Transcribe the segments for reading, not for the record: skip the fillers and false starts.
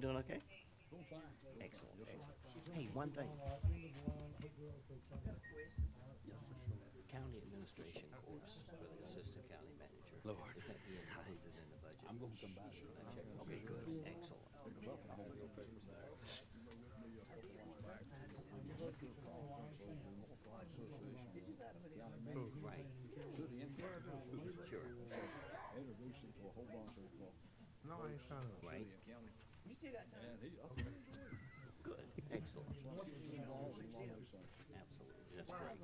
doing okay? Excellent, excellent. Hey, one thing. County administration course for the assistant county manager. Lord. Is that being included in the budget? I'm gonna come by there. Okay, good, excellent. Right, sure, No, I ain't signed up. right, You still got time. good, excellent. Absolutely, that's great.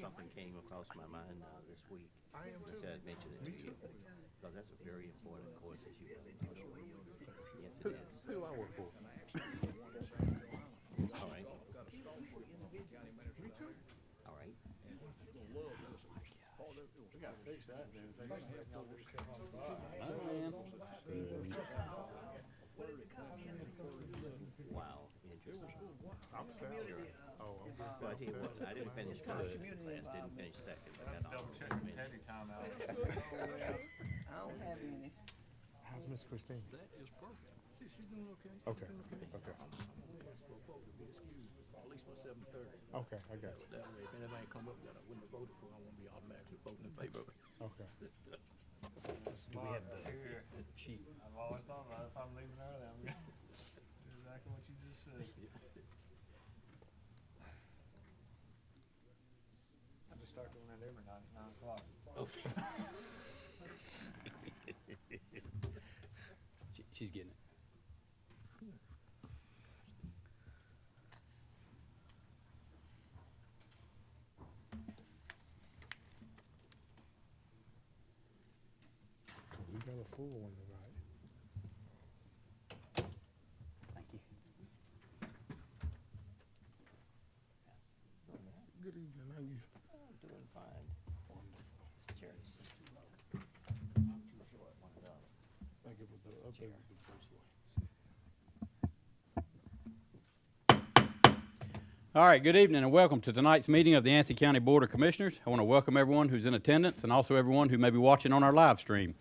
Something came across my mind this week. I am I too. said I'd mention it to you, because that's a very important course that you have. Yes, it is. Who do I work for? All right, Me too. all right. We gotta fix that, man. Wow, interesting. I'm salary. Oh, okay. Well, I tell you what, I didn't finish first, didn't finish second, I got all. I don't have any. How's Miss Christine? That is perfect. She's doing okay. Okay, okay, At least by 7:30. okay, I got you. That way, if anything come up that I wouldn't have voted for, I won't be automatically voting in favor of it. Okay. Do we have the sheet? I've always thought about it, if I'm leaving early, I'm gonna do exactly what you just said. I just start doing that every night at 9 o'clock. She's getting it. We got a full one tonight. Thank you. Good evening, how you? I'm doing fine. Wonderful. This chair is just too low. Too short, $1. Thank you for the update with the first one. All right, good evening and welcome to tonight's meeting of the Yancey County Board of Commissioners. I want to welcome everyone who's in attendance and also everyone who may be watching on our live stream.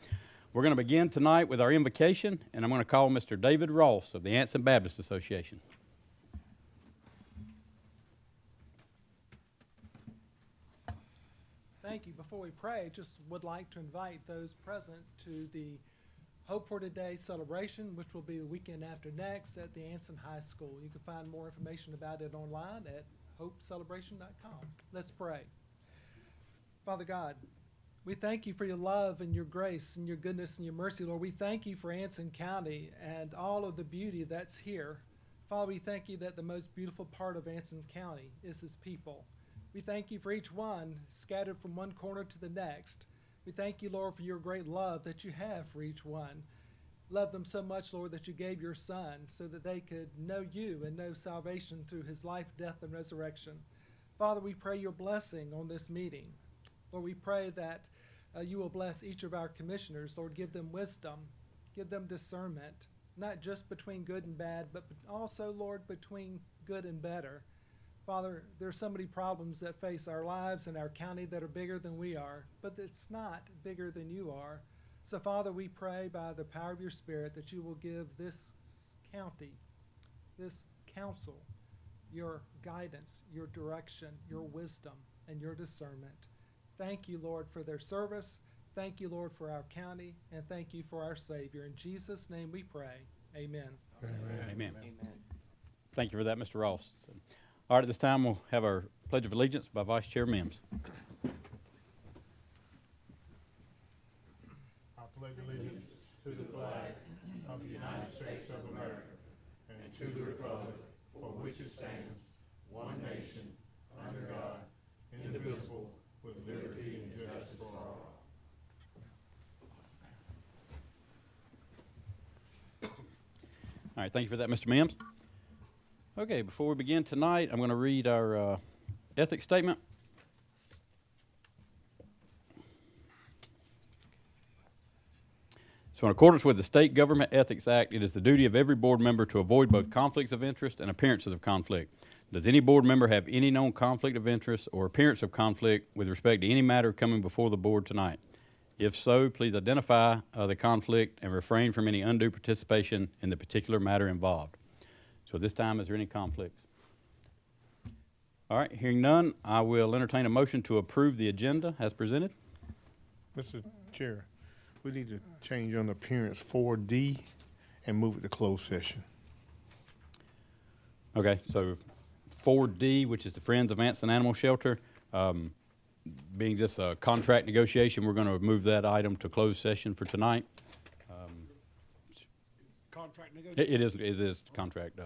We're going to begin tonight with our invocation, and I'm going to call Mr. David Ross of the Anson Baptist Association. Thank you. Before we pray, just would like to invite those present to the Hope for Today celebration, which will be the weekend after next at the Anson High School. You can find more information about it online at hopecelebration.com. Let's pray. Father God, we thank you for your love and your grace and your goodness and your mercy, Lord. We thank you for Anson County and all of the beauty that's here. Father, we thank you that the most beautiful part of Anson County is his people. We thank you for each one scattered from one corner to the next. We thank you, Lord, for your great love that you have for each one. Love them so much, Lord, that you gave your Son so that they could know you and know salvation through his life, death, and resurrection. Father, we pray your blessing on this meeting. Lord, we pray that you will bless each of our commissioners. Lord, give them wisdom, give them discernment, not just between good and bad, but also, Lord, between good and better. Father, there are so many problems that face our lives and our county that are bigger than we are, but it's not bigger than you are. So, Father, we pray by the power of your Spirit that you will give this county, this council, your guidance, your direction, your wisdom, and your discernment. Thank you, Lord, for their service. Thank you, Lord, for our county, and thank you for our Savior. In Jesus' name we pray. Amen. Amen. Amen. Thank you for that, Mr. Ross. All right, at this time, we'll have our Pledge of Allegiance by Vice Chair Mims. I pledge allegiance to the flag of the United States of America and to the republic for which it stands, one nation, under God, indivisible, with liberty and justice for all. All right, thank you for that, Mr. Mims. Okay, before we begin tonight, I'm going to read our ethics statement. So in accordance with the State Government Ethics Act, it is the duty of every board member to avoid both conflicts of interest and appearances of conflict. Does any board member have any known conflict of interest or appearance of conflict with respect to any matter coming before the board tonight? If so, please identify the conflict and refrain from any undue participation in the particular matter involved. So at this time, is there any conflicts? All right, hearing none, I will entertain a motion to approve the agenda as presented. Mr. Chair, we need to change on appearance 4D and move it to closed session. Okay, so 4D, which is the Friends of Anson Animal Shelter, being this a contract negotiation, we're going to move that item to closed session for tonight. Contract negotiation. It is contract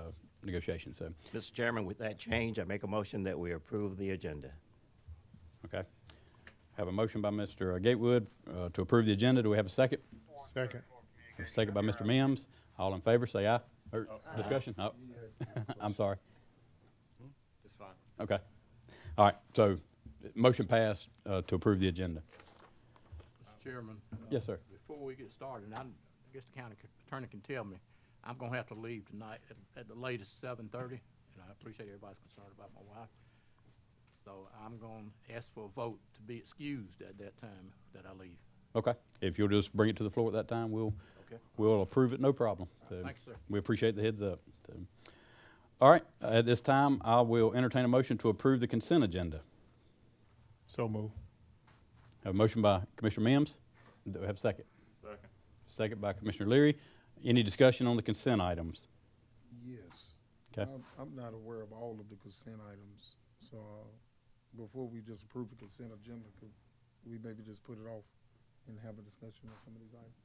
negotiation, so, Mr. Chairman, with that change, I make a motion that we approve the agenda. okay. Have a motion by Mr. Gatewood to approve the agenda. Do we have a second? Second. A second by Mr. Mims. All in favor, say aye. Or discussion? Oh, I'm sorry. It's fine. Okay. All right, so motion passed to approve the agenda. Mr. Chairman. Yes, sir. Before we get started, I guess the county attorney can tell me, I'm gonna have to leave tonight at the latest 7:30, and I appreciate everybody's concerned about my wife. So I'm gonna ask for a vote to be excused at that time that I leave. Okay. If you'll just bring it to the floor at that time, Okay? we'll approve it, no problem. So Thank you, sir. we appreciate the heads up. So, all right, at this time, I will entertain a motion to approve the consent agenda. So move. Have a motion by Commissioner Mims. Do we have a second? Second. Second by Commissioner Leary. Any discussion on the consent items? Yes. Okay. I'm not aware of all of the consent items, so before we just approve the consent agenda, could we maybe just put it off and have a discussion on some of these items?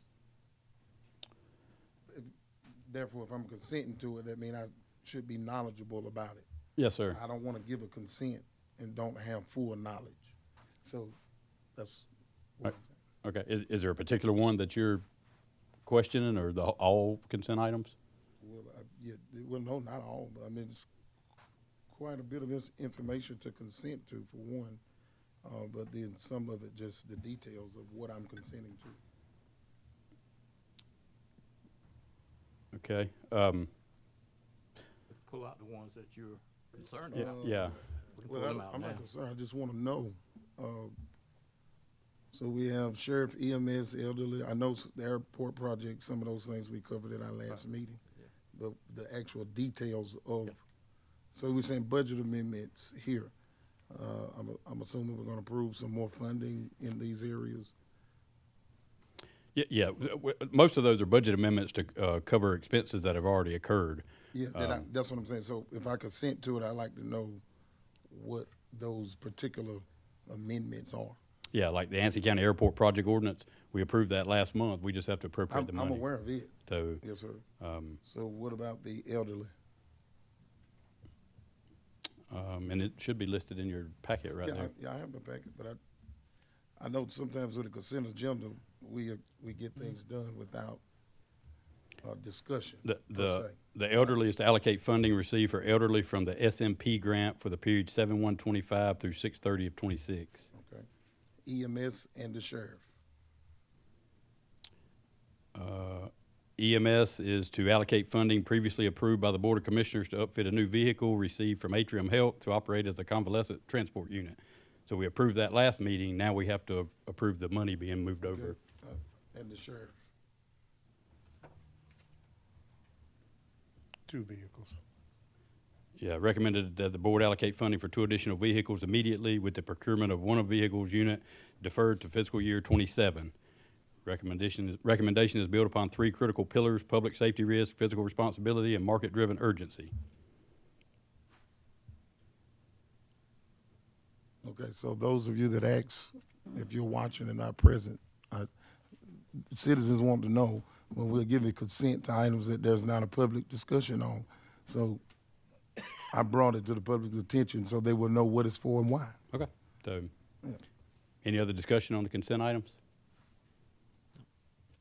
Therefore, if I'm consenting to it, that means I should be knowledgeable about it. Yes, sir. I don't want to give a consent and don't have full knowledge. So that's what I'm saying. Okay. Is there a particular one that you're questioning, or all consent items? Well, no, not all, but I mean, it's quite a bit of information to consent to, for one. But then some of it, just the details of what I'm consenting to. Okay. Pull out the ones that you're concerned Yeah. about. Yeah. We can Well, pull them out I'm now. not concerned, I just want to know. So we have sheriff, EMS, elderly, I know the airport project, some of those things we covered at our last meeting. But the actual details of, so we're saying budget amendments here. I'm assuming we're gonna approve some more funding in these areas. Yeah. Most of those are budget amendments to cover expenses that have already occurred. Yeah, that's what I'm saying. So if I consent to it, I'd like to know what those particular amendments are. Yeah, like the Anson County Airport Project Ordinance, we approved that last month. We just have to appropriate the I'm money. aware of it, So, yes, sir. So what about the elderly? and it should be listed in your packet right there. Yeah, I have the packet, but I know sometimes with the consent agenda, we get things done without discussion, per se. The elderly is to allocate funding received for elderly from the SMP grant for the period 7/1/25 through 6/30 of 26. Okay. EMS and the sheriff. EMS is to allocate funding previously approved by the Board of Commissioners to upfit a new vehicle received from Atrium Health to operate as a convalescent transport unit. So we approved that last meeting. Now we have to approve the money being moved over. And the sheriff. 2 vehicles. Yeah, recommended that the board allocate funding for 2 additional vehicles immediately, with the procurement of one of vehicles unit deferred to fiscal year 27. Recommendation is built upon 3 critical pillars: public safety risk, physical responsibility, and market-driven urgency. Okay, so those of you that ask, if you're watching and not present, citizens want to know when we're giving consent to items that there's not a public discussion on. So I brought it to the public's attention so they will know what it's for and why. Okay. So, Yeah. any other discussion on the consent items?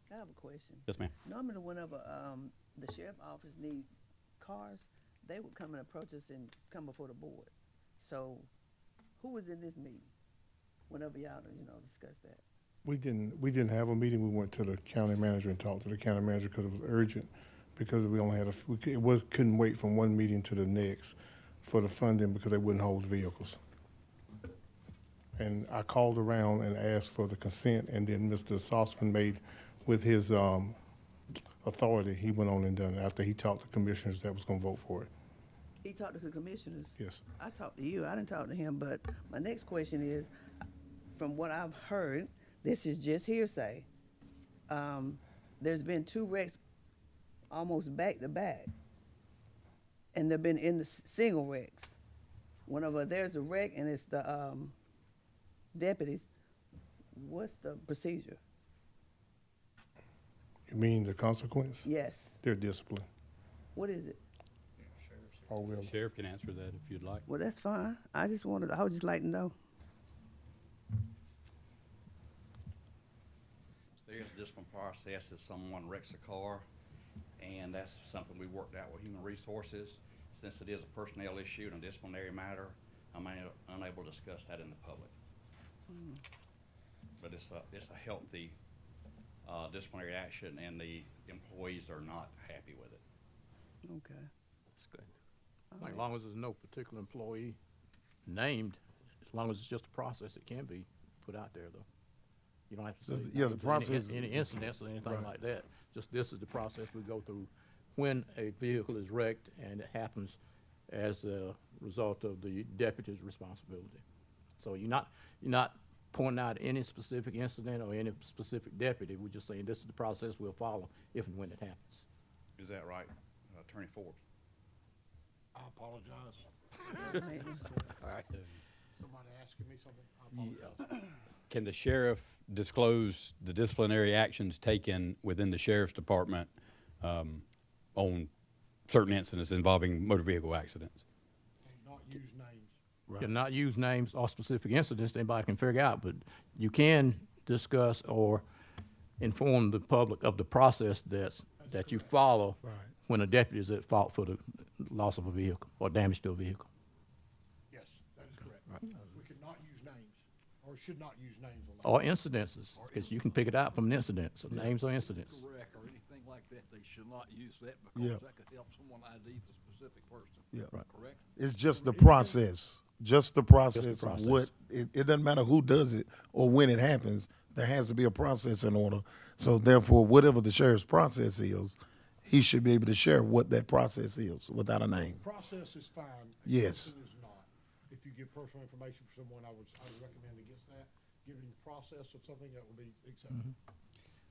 I have a question. Yes, ma'am. Normally, whenever the sheriff office need cars, they would come and approach us and come before the board. So, who was in this meeting? Whenever y'all, discuss that. We didn't have a meeting. We went to the county manager and talked to the county manager because it was urgent, because we only had couldn't wait from one meeting to the next for the funding because they wouldn't hold vehicles. And I called around and asked for the consent, and then Mr. Saltzman made, with his authority, he went on and done it after he talked to commissioners that was gonna vote for it. He talked to the commissioners. Yes. I talked to you, I didn't talk to him, but my next question is, from what I've heard, this is just hearsay. There's been 2 wrecks almost back to back. And they've been in the single wrecks. Whenever there's a wreck and it's the, deputies, what's the procedure? You mean the consequence? Yes, They're disciplined. what is it? Or will. Sheriff can answer that if you'd like. Well, that's fine, I would just like to know. There's a discipline process if someone wrecks a car, and that's something we worked out with Human Resources. Since it is a personnel issue and a disciplinary matter, I'm unable to discuss that in the public. But it's a healthy disciplinary action, and the employees are not happy with it. Okay. That's good. As long as there's no particular employee named, as long as it's just a process, it can be put out there, though. You don't have to say. Yeah, the process- Any incidents or anything Right. like that. Just this is the process we go through when a vehicle is wrecked, and it happens as a result of the deputy's responsibility. So you're not pointing out any specific incident or any specific deputy. We're just saying this is the process we'll follow if and when it happens. Is that right, Attorney Forbes? I apologize. Somebody asking me something? I apologize. Can the sheriff disclose the disciplinary actions taken within the sheriff's department on certain incidents involving motor vehicle accidents? And not use names. You cannot use names or specific incidents that anybody can figure out, but you can discuss or inform the public of the process that you follow Right. when a deputy is at fault for the loss of a vehicle or damage to a vehicle. Yes, that is correct. We could not use names, or should not use names on that. Or incidences, because you can pick it out from an incident, so names or incidents. Correct, or anything like that, they should not use that Yeah. because that could help someone ID the specific person. Yeah. Right. Correct? It's just the process, just the process of process. what, it doesn't matter who does it or when it happens, there has to be a process in order. So therefore, whatever the sheriff's process is, he should be able to share what that process is without a name. Process is fine. Yes. Person is not. If you give personal information for someone, I would recommend against that. Giving the process of something that would be acceptable.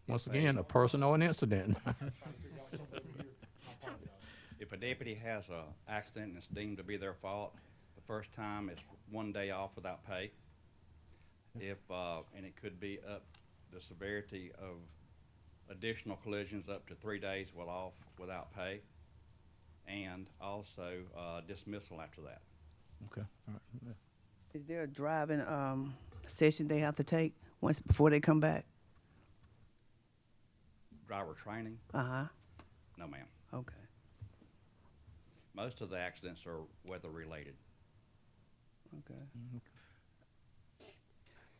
Once again, a person or an incident. Trying to figure out something over here, I apologize. If a deputy has a accident and it's deemed to be their fault, the first time it's 1 day off without pay. If, and it could be up, the severity of additional collisions up to 3 days off without pay. And also, dismissal after that. Okay, all right. Yeah. Is there a driving, session they have to take before they come back? Driver training? Uh-huh, No, ma'am. okay. Most of the accidents are weather-related. Okay.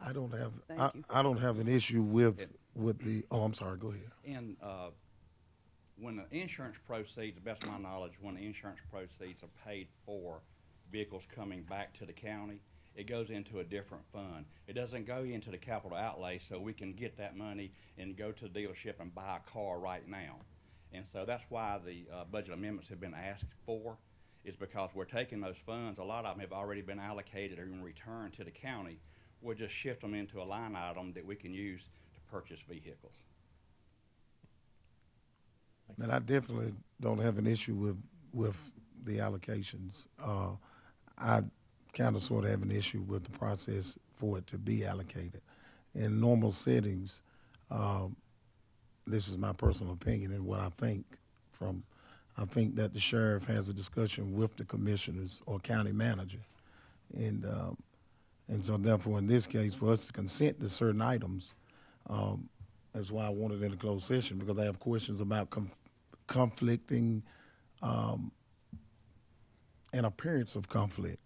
I don't have, Thank you. I don't have an issue with the, oh, I'm sorry, go ahead. And when the insurance proceeds, to the best of my knowledge, when the insurance proceeds are paid for vehicles coming back to the county, it goes into a different fund. It doesn't go into the capital outlay, so we can get that money and go to the dealership and buy a car right now. And so that's why the budget amendments have been asked for, is because we're taking those funds, a lot of them have already been allocated or in return to the county. We'll just shift them into a line item that we can use to purchase vehicles. And I definitely don't have an issue with the allocations. I kind of sort of have an issue with the process for it to be allocated. In normal settings, this is my personal opinion and what I think I think that the sheriff has a discussion with the commissioners or county manager. And so therefore, in this case, for us to consent to certain items, that's why I wanted it in a closed session, because I have questions about conflicting, an appearance of conflict.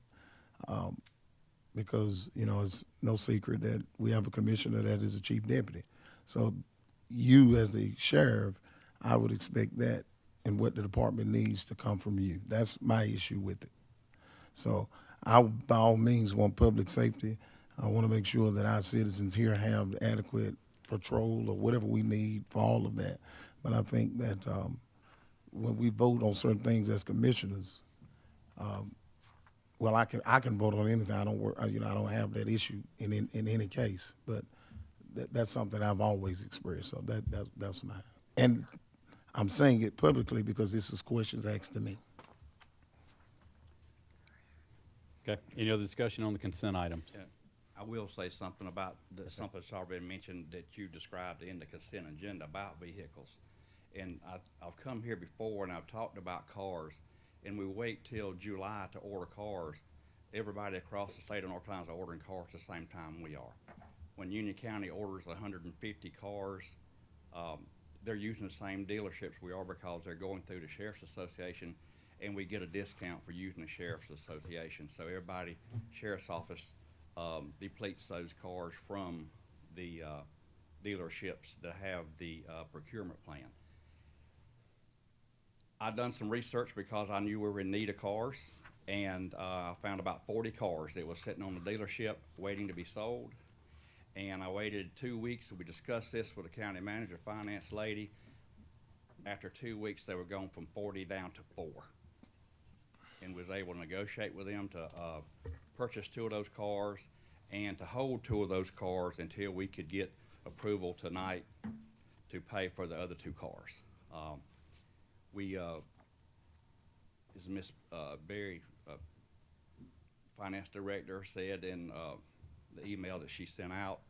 Because, you know, it's no secret that we have a commissioner that is a chief deputy. So you, as the sheriff, I would expect that and what the department needs to come from you. That's my issue with it. So I, by all means, want public safety. I want to make sure that our citizens here have adequate patrol or whatever we need for all of that. But I think that when we vote on certain things as commissioners, well, I can vote on anything. I don't work, I don't have that issue in any case. But that's something I've always expressed. So that's my, and I'm saying it publicly because this is questions asked to me. Okay, any other discussion on the consent items? Yeah, I will say something about something that's already been mentioned that you described in the consent agenda about vehicles. And I've come here before and I've talked about cars, and we wait till July to order cars. Everybody across the state of North Carolina is ordering cars at the same time we are. When Union County orders 150 cars, they're using the same dealerships we are because they're going through the Sheriff's Association, and we get a discount for using the Sheriff's Association. So everybody, Sheriff's Office, depletes those cars from the dealerships that have the procurement plan. I've done some research because I knew we were in need of cars, and I found about 40 cars that was sitting on the dealership waiting to be sold. And I waited 2 weeks, and we discussed this with the county manager, finance lady. After 2 weeks, they were going from 40 down to 4. And was able to negotiate with them to purchase 2 of those cars and to hold 2 of those cars until we could get approval tonight to pay for the other 2 cars. As Ms. Berry, finance director, said in the email that she sent out,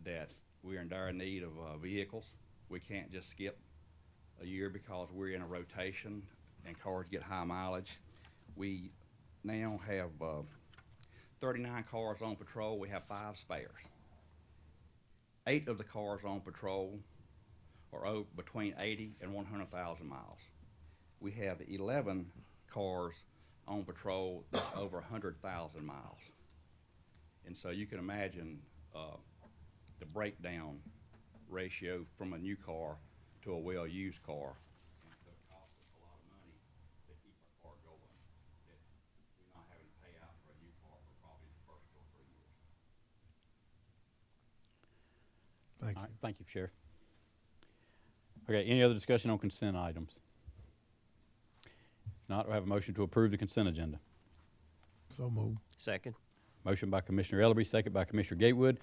that we're in dire need of vehicles. We can't just skip a year because we're in a rotation and cars get high mileage. We now have 39 cars on patrol. We have 5 spares. 8 of the cars on patrol are between 80 and 100,000 miles. We have 11 cars on patrol that's over 100,000 miles. And so you can imagine the breakdown ratio from a new car to a well-used car. And so it costs us a lot of money to keep our car going, that we're not having to pay out for a new car for probably the first 2 or 3 years. Thank All you. right, thank you, Sheriff. Okay, any other discussion on consent items? If not, I have a motion to approve the consent agenda. So moved. Second. Motion by Commissioner Ellerby, second by Commissioner Gatewood.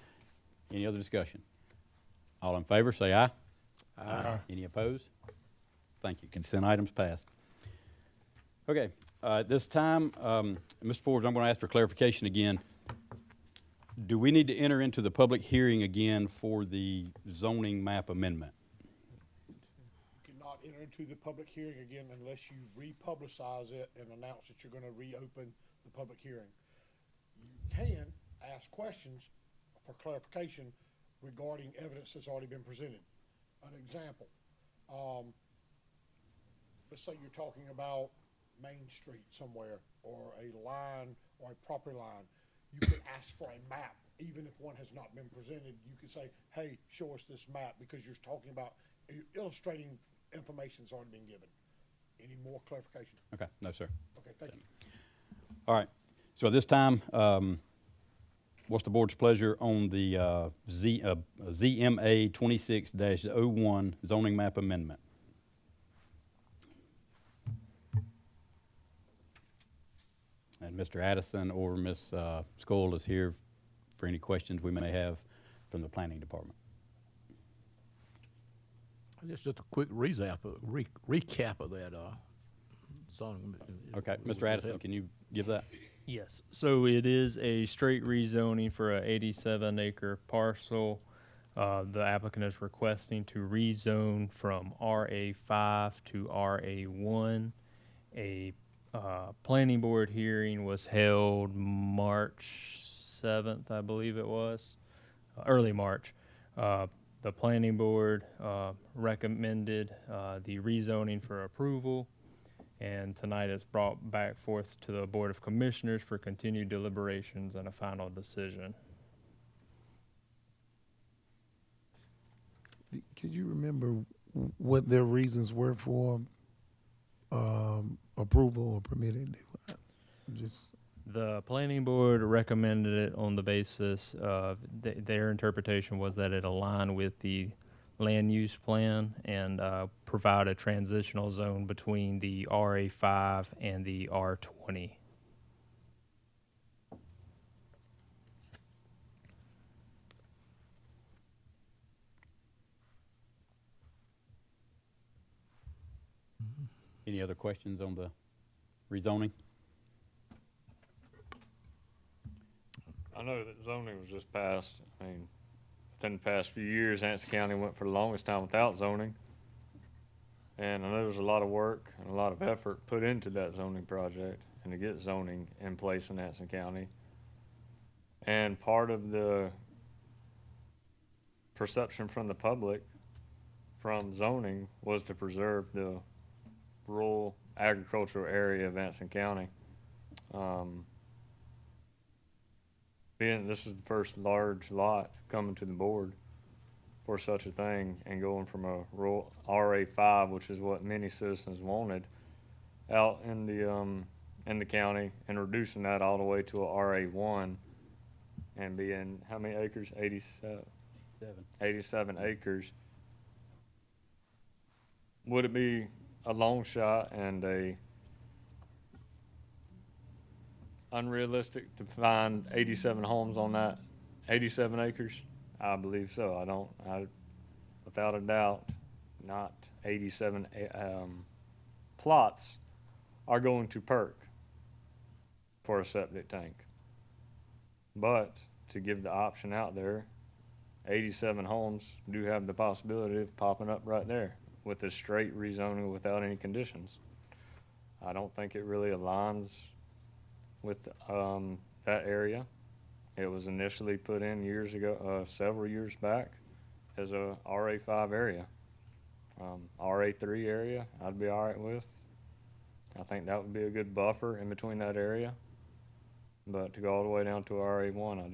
Any other discussion? All in favor, say aye. Aye. Any opposed? Thank you. Consent items passed. Okay, at this time, Mr. Forbes, I'm going to ask for clarification again. Do we need to enter into the public hearing again for the zoning map amendment? You cannot enter into the public hearing again unless you republicize it and announce that you're gonna reopen the public hearing. You can ask questions for clarification regarding evidence that's already been presented. An example, let's say you're talking about Main Street somewhere, or a line, or a property line. You could ask for a map, even if one has not been presented. You could say, hey, show us this map, because you're talking about illustrating information that's already been given. Any more clarification? Okay, no, sir. Okay, thank you. All right, so at this time, what's the board's pleasure on the ZMA 26-01 zoning map amendment? And Mr. Addison or Ms. Skoll is here for any questions we may have from the planning department. Just a quick recap of that song. Okay, Mr. Addison, can you give that? Yes, so it is a straight rezoning for a 87-acre parcel. The applicant is requesting to rezone from RA5 to RA1. A planning board hearing was held March 7th, I believe it was, early March. The planning board recommended the rezoning for approval, and tonight it's brought back forth to the Board of Commissioners for continued deliberations and a final decision. Could you remember what their reasons were for approval or permitted? Just The planning board recommended it on the basis of their interpretation was that it aligned with the land use plan and provide a transitional zone between the RA5 and the R20. Any other questions on the rezoning? I know that zoning was just passed. I mean, within the past few years, Anson County went for the longest time without zoning. And I know there's a lot of work and a lot of effort put into that zoning project and to get zoning in place in Anson County. And part of the perception from the public from zoning was to preserve the rural agricultural area of Anson County. Being this is the first large lot coming to the board for such a thing, and going from a rural RA5, which is what many citizens wanted, out in the county, and reducing that all the way to a RA1, and being how many acres? 87. 87 acres. Would it be a long shot and a unrealistic to find 87 homes on that 87 acres? I believe so. Without a doubt, not 87 plots are going to perk for a septic tank. But to give the option out there, 87 homes do have the possibility of popping up right there with a straight rezoning without any conditions. I don't think it really aligns with that area. It was initially put in years ago, several years back, as a RA5 area. RA3 area, I'd be all right with. I think that would be a good buffer in between that area. But to go all the way down to RA1,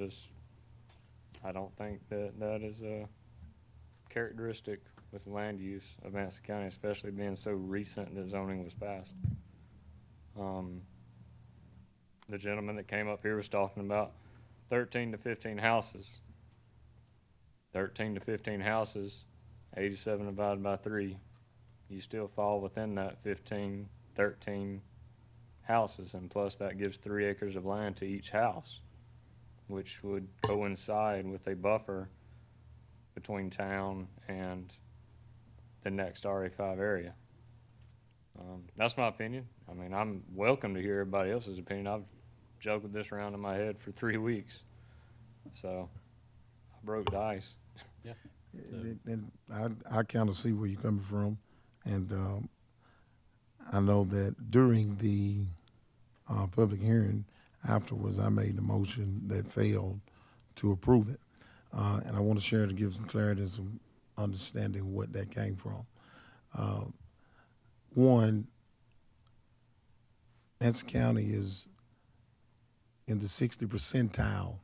I don't think that is a characteristic with land use of Anson County, especially being so recent that zoning was passed. The gentleman that came up here was talking about 13 to 15 houses. 13 to 15 houses, 87 divided by 3. You still fall within that 13 houses, and plus that gives 3 acres of land to each house, which would coincide with a buffer between town and the next RA5 area. That's my opinion. I mean, I'm welcome to hear everybody else's opinion. I've juggled this around in my head for 3 weeks, so I broke the ice. Yeah. And I kind of see where you're coming from, and I know that during the public hearing afterwards, I made the motion that failed to approve it, and I want to share to give some clarity and some understanding what that came from. One, Anson County is in the 60th percentile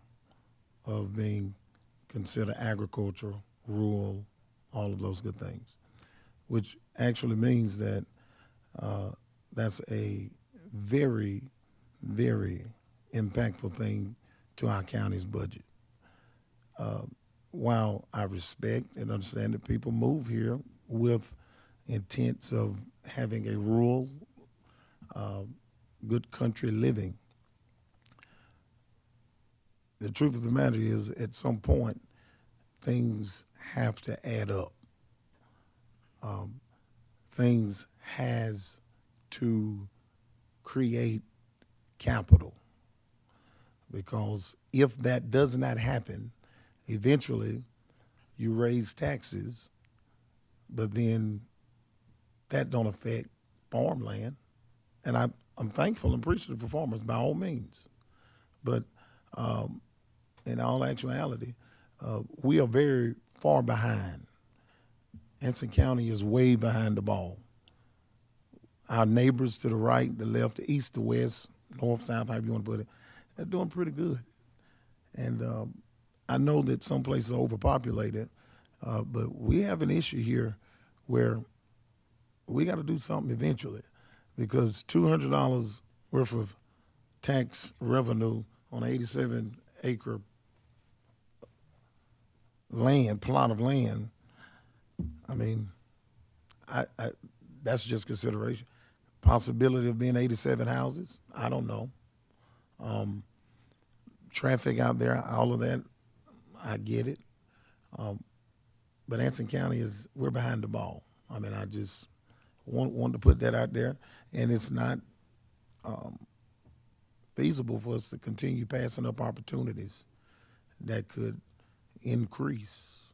of being considered agricultural, rural, all of those good things, which actually means that that's a very, very impactful thing to our county's budget. While I respect and understand that people move here with intents of having a rural, good country living, the truth of the matter is, at some point, things have to add up. Things has to create capital, because if that does not happen, eventually you raise taxes, but then that don't affect farmland. And I'm thankful and appreciative for farmers by all means. But in all actuality, we are very far behind. Anson County is way behind the ball. Our neighbors to the right, the left, the east, the west, north, south, however you want to put it, they're doing pretty good. And I know that some places are overpopulated, but we have an issue here where we got to do something eventually, because $200 worth of tax revenue on an 87 acre plot of land, I mean, I that's just consideration. Possibility of being 87 houses, I don't know. Traffic out there, all of that, I get it. But Anson County we're behind the ball. I mean, I just want to put that out there, and it's not feasible for us to continue passing up opportunities that could increase.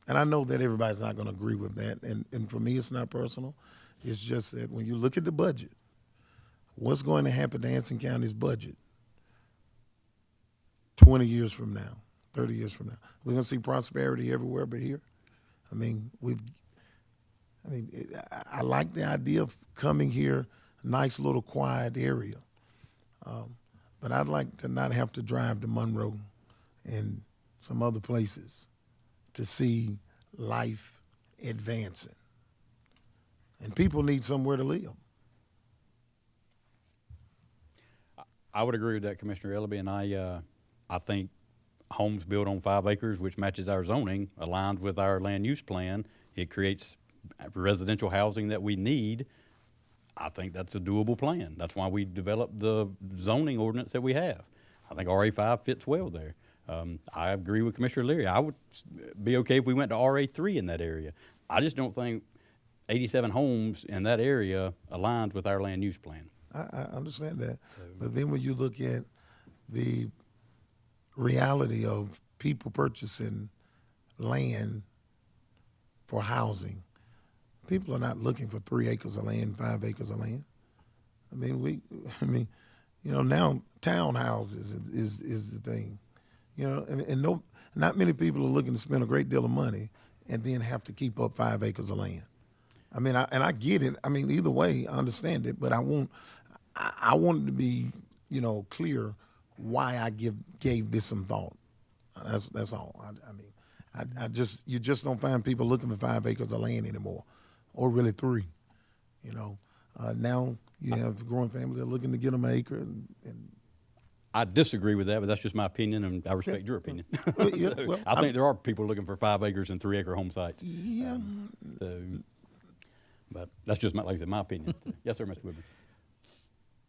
And I know that everybody's not going to agree with that, and for me, it's not personal. It's just that when you look at the budget, what's going to happen to Anson County's budget 20 years from now, 30 years from now? We're going to see prosperity everywhere but here. I mean, I like the idea of coming here, nice little quiet area. But I'd like to not have to drive to Monroe and some other places to see life advancing. And people need somewhere to live. I would agree with that, Commissioner Ellaby, and I think homes built on 5 acres, which matches our zoning, aligns with our land use plan. It creates residential housing that we need. I think that's a doable plan. That's why we developed the zoning ordinance that we have. I think RA5 fits well there. I agree with Commissioner Leary. I would be okay if we went to RA3 in that area. I just don't think 87 homes in that area aligns with our land use plan. I understand that. But then when you look at the reality of people purchasing land for housing, people are not looking for 3 acres of land, 5 acres of land. Now townhouses is the thing. Not many people are looking to spend a great deal of money and then have to keep up 5 acres of land. I get it. Either way, I understand it, but I want it to be, clear why I gave this some thought. That's all. You just don't find people looking for 5 acres of land anymore, or really 3. Now you have growing families that are looking to get them an acre, and I disagree with that, but that's just my opinion, and I respect your opinion. Well, I think there are people looking for 5 acres and 3 acre home sites. Yeah. But that's just like I said, my opinion. Yes, sir, Mr. Woodburn.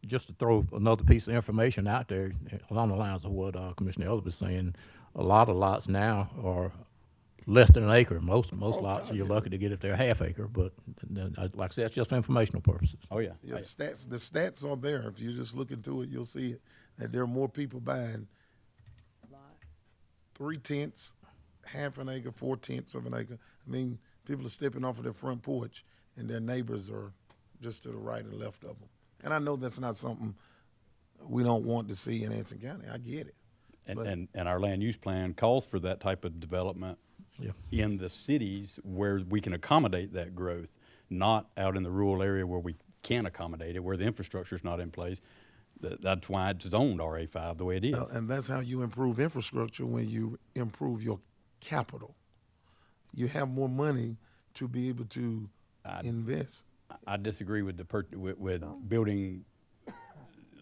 Just to throw another piece of information out there along the lines of what Commissioner Elder was saying, a lot of lots now are less than an acre. Most lots, you're lucky to get if they're half acre, but like I said, it's just for informational purposes. Oh, yeah. The stats are there. If you just look into it, you'll see it, that there are more people buying 3/10, half an acre, 4/10 of an acre. People are stepping off of their front porch, and their neighbors are just to the right and left of them. And I know that's not something we don't want to see in Anson County. I get it. And our land use plan calls for that type of development in the cities where we can accommodate that growth, not out in the rural area where we can't accommodate it, where the infrastructure is not in place. That's why it's zoned RA5 the way it is. And that's how you improve infrastructure, when you improve your capital. You have more money to be able to invest. I disagree with with building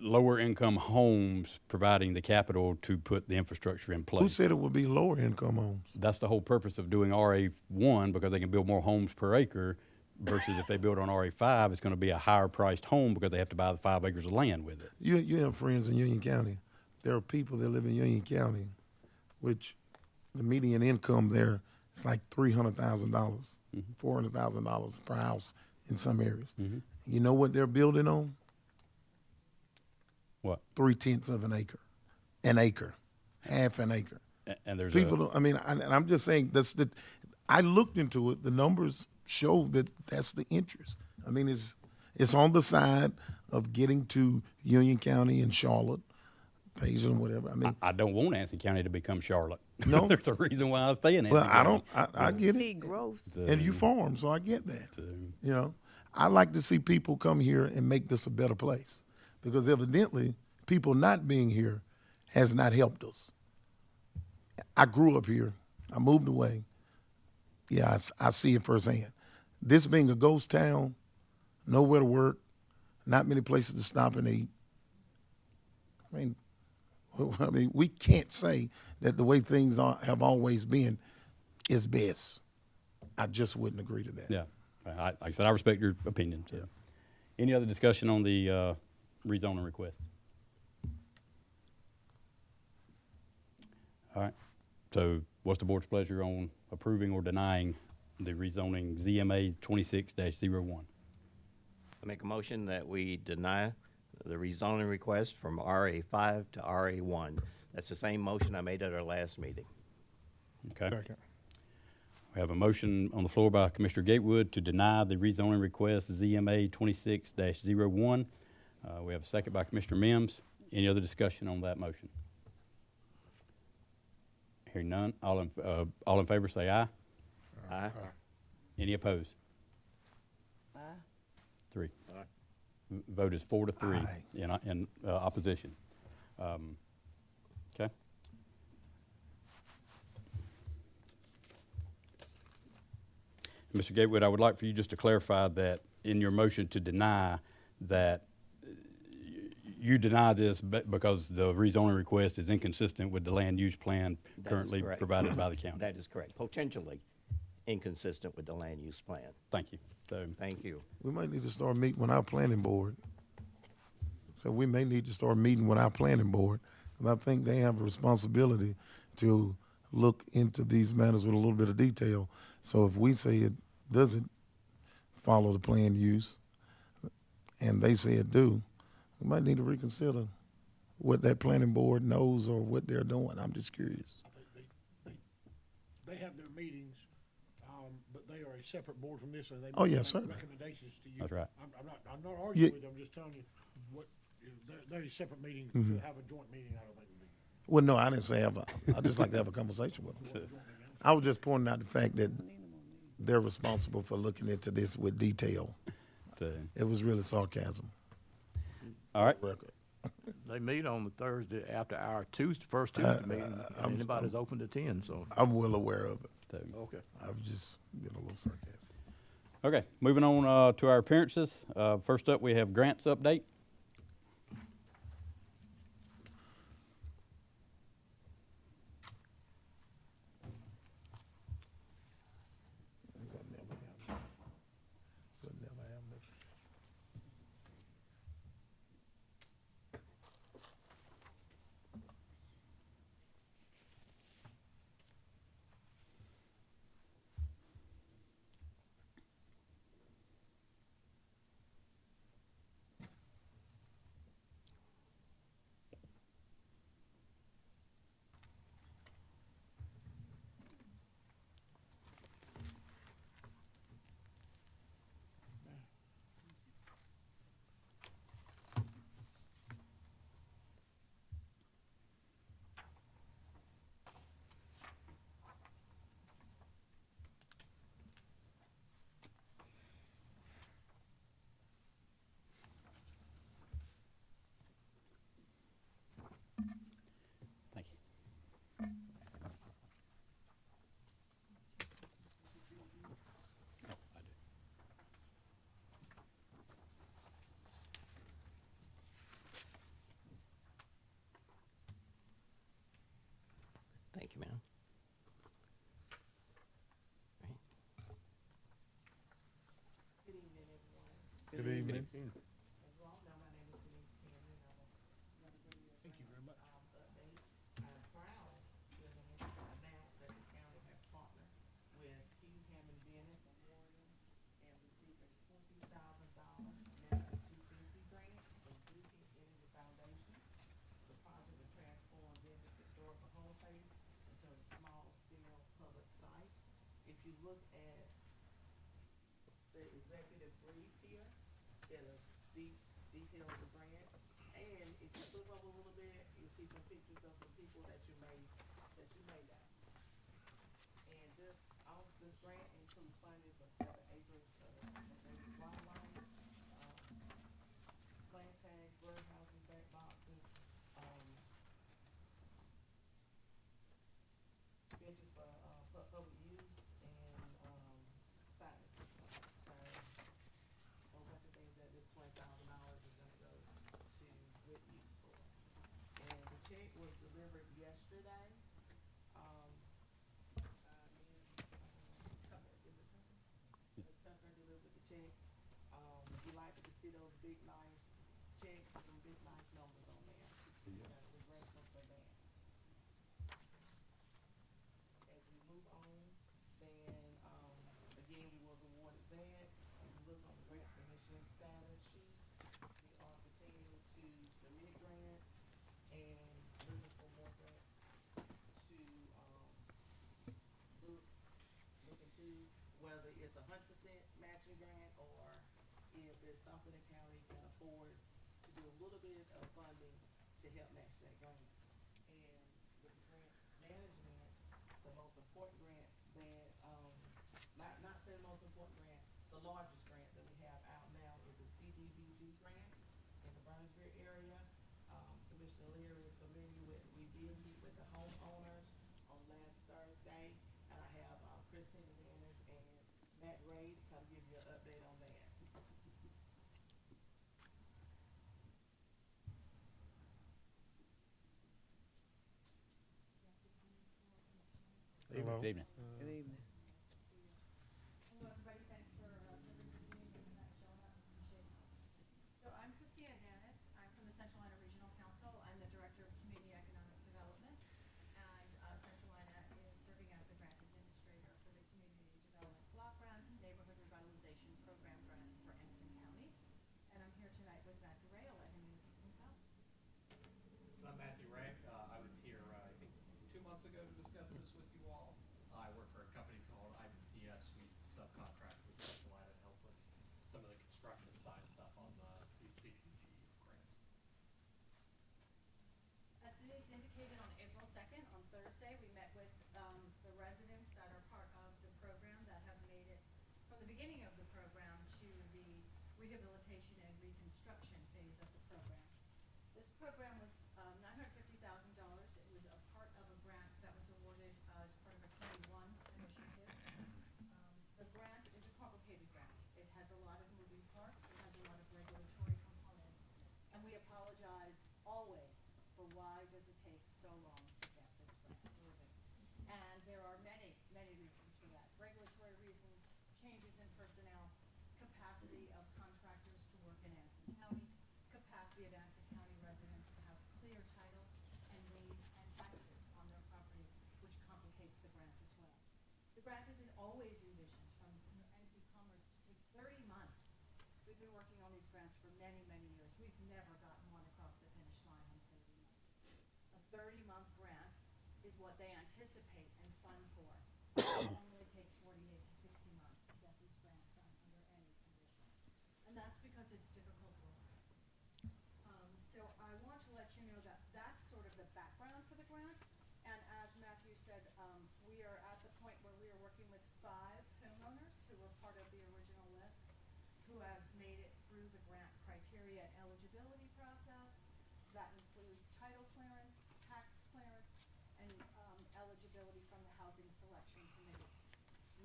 lower income homes, providing the capital to put the infrastructure in place. Who said it would be lower income homes? That's the whole purpose of doing RA1, because they can build more homes per acre, versus if they build on RA5, it's going to be a higher priced home because they have to buy the 5 acres of land with it. You have friends in Union County. There are people that live in Union County, which the median income there is like $300,000, $400,000 per house in some areas. You know what they're building on? What? 3/10 of an acre, half an acre. And there's people. I'm just saying I looked into it. The numbers show that that's the interest. It's on the side of getting to Union County and Charlotte, Payson, whatever. I don't want Anson County to become Charlotte. No, there's a reason why I stay in Anson County. I get Need it. growth. And you farm, so I get that. I like to see people come here and make this a better place, because evidently people not being here has not helped us. I grew up here. I moved away. Yeah, I see it firsthand. This being a ghost town, nowhere to work, not many places to stop and eat. I mean, we can't say that the way things have always been is best. I just wouldn't agree to that. Yeah. Like I said, I respect your opinion. So. Any other discussion on the rezoning request? All right. So what's the board's pleasure on approving or denying the rezoning ZMA 26-01? I make a motion that we deny the rezoning request from RA5 to RA1. That's the same motion I made at our last meeting. Okay. We have a motion on the floor by Commissioner Gatewood to deny the rezoning request ZMA 26-01. We have a second by Commissioner Mims. Any other discussion on that motion? Hearing none, all in favor say aye. Aye. Any opposed? Aye. 3. Vote is 4-3 Aye. in opposition. Okay. Mr. Gatewood, I would like for you just to clarify that in your motion to deny that you deny this because the rezoning request is inconsistent with the land use plan That is currently correct. provided by the county. That is correct. Potentially inconsistent with the land use plan. Thank you. So, Thank you. We might need to start meeting with our planning board. So we may need to start meeting with our planning board. And I think they have a responsibility to look into these matters with a little bit of detail. So if we say it doesn't follow the planned use, and they say it do, we might need to reconsider what that planning board knows or what they're doing. I'm just curious. They have their meetings, but they are a separate board from this, and they Oh, yeah, make certainly. recommendations to you. That's right. I'm not arguing Yeah. with you, I'm just telling you what, they're a separate meeting, Mm-hmm. to have a joint meeting, I don't think would be. Well, no, I didn't say I'd just like to have a conversation with them. I was just pointing out the fact that they're responsible for looking into this with detail. It was really sarcasm. all right. Record. They meet on the Thursday after our first Tuesday meeting, and anybody's open to 10, so. I'm well aware of it. So, Okay. I've just been a little sarcastic. okay, moving on to our appearances. First up, we have grants update. Thank you. Oh, I do. Thank you, ma'am. Good evening. Thank you very much. If you look at the executive brief here, it'll detail the grant. And if you flip over a little bit, you'll see some pictures of some people that you may know. And this grant includes funding for 7 acres of native wildlife, plant tags, birdhouses, back boxes, benches for, public use, and, signage. So, a whole bunch of things that this $20,000 is gonna go to good use for. happy to see those big, nice checks, and some big, nice numbers on there. We're grateful for that. As we move on, then, again, we was awarded that, and you look on the grant submission status sheet, we are continuing to submit grants and looking for more grants to, look into whether it's 100% matching grant, or if it's something the county can afford to do a little bit of funding to help match that grant. And with grant management, the most important grant that, not say the most important grant, the largest grant that we have out now is the CDBG grant in the Burnsville area. Commissioner Leary is familiar with, we did meet with the homeowners on last Thursday, and I have, Christine Dennis and Matt Ray to come give you an update on that. Hello. Good evening. Good evening. Hello, everybody. Thanks for serving the community and tonight, showing up. Appreciate it. So I'm Christina Danis. I'm from the Central Iowa Regional Council. I'm the Director of Community Economic Development. And Central Iowa is serving as the grant administrator for the Community Development Block Grant Neighborhood Revitalization Program Grant for Anson County. And I'm here tonight with Matt DeRay. I'll let him introduce himself. So I'm Matthew Ray. I was here, I think, 2 months ago to discuss this with you all. I work for a company called IBTS. We subcontract with Central Iowa to help with some of the construction side stuff on the CDBG grants. As Denise indicated, on April 2nd, on Thursday, we met with the residents that are part of the program that have made it from the beginning of the program to the rehabilitation and reconstruction phase of the program. This program was $950,000. It was a part of a grant that was awarded as part of a 21 initiative. The grant is a complicated grant. It has a lot of moving parts. It has a lot of regulatory components. And we apologize always for why does it take so long to get this grant moving. And there are many, many reasons for that. Regulatory reasons, changes in personnel, capacity of contractors to work in Anson County, capacity of Anson County residents to have clear title and lien and taxes on their property, which complicates the grant as well. The grant isn't always envisioned from NC Commerce to take 30 months. We've been working on these grants for many, many years. We've never gotten one across the finish line in 30 months. A 30-month grant is what they anticipate and fund for. It normally takes 48 to 60 months to get these grants done under any condition. And that's because it's difficult work. So I want to let you know that that's sort of the background for the grant. And as Matthew said, we are at the point where we are working with 5 homeowners who were part of the original list, who have made it through the grant criteria and eligibility process. That includes title clearance, tax clearance, and eligibility from the Housing Selection Committee.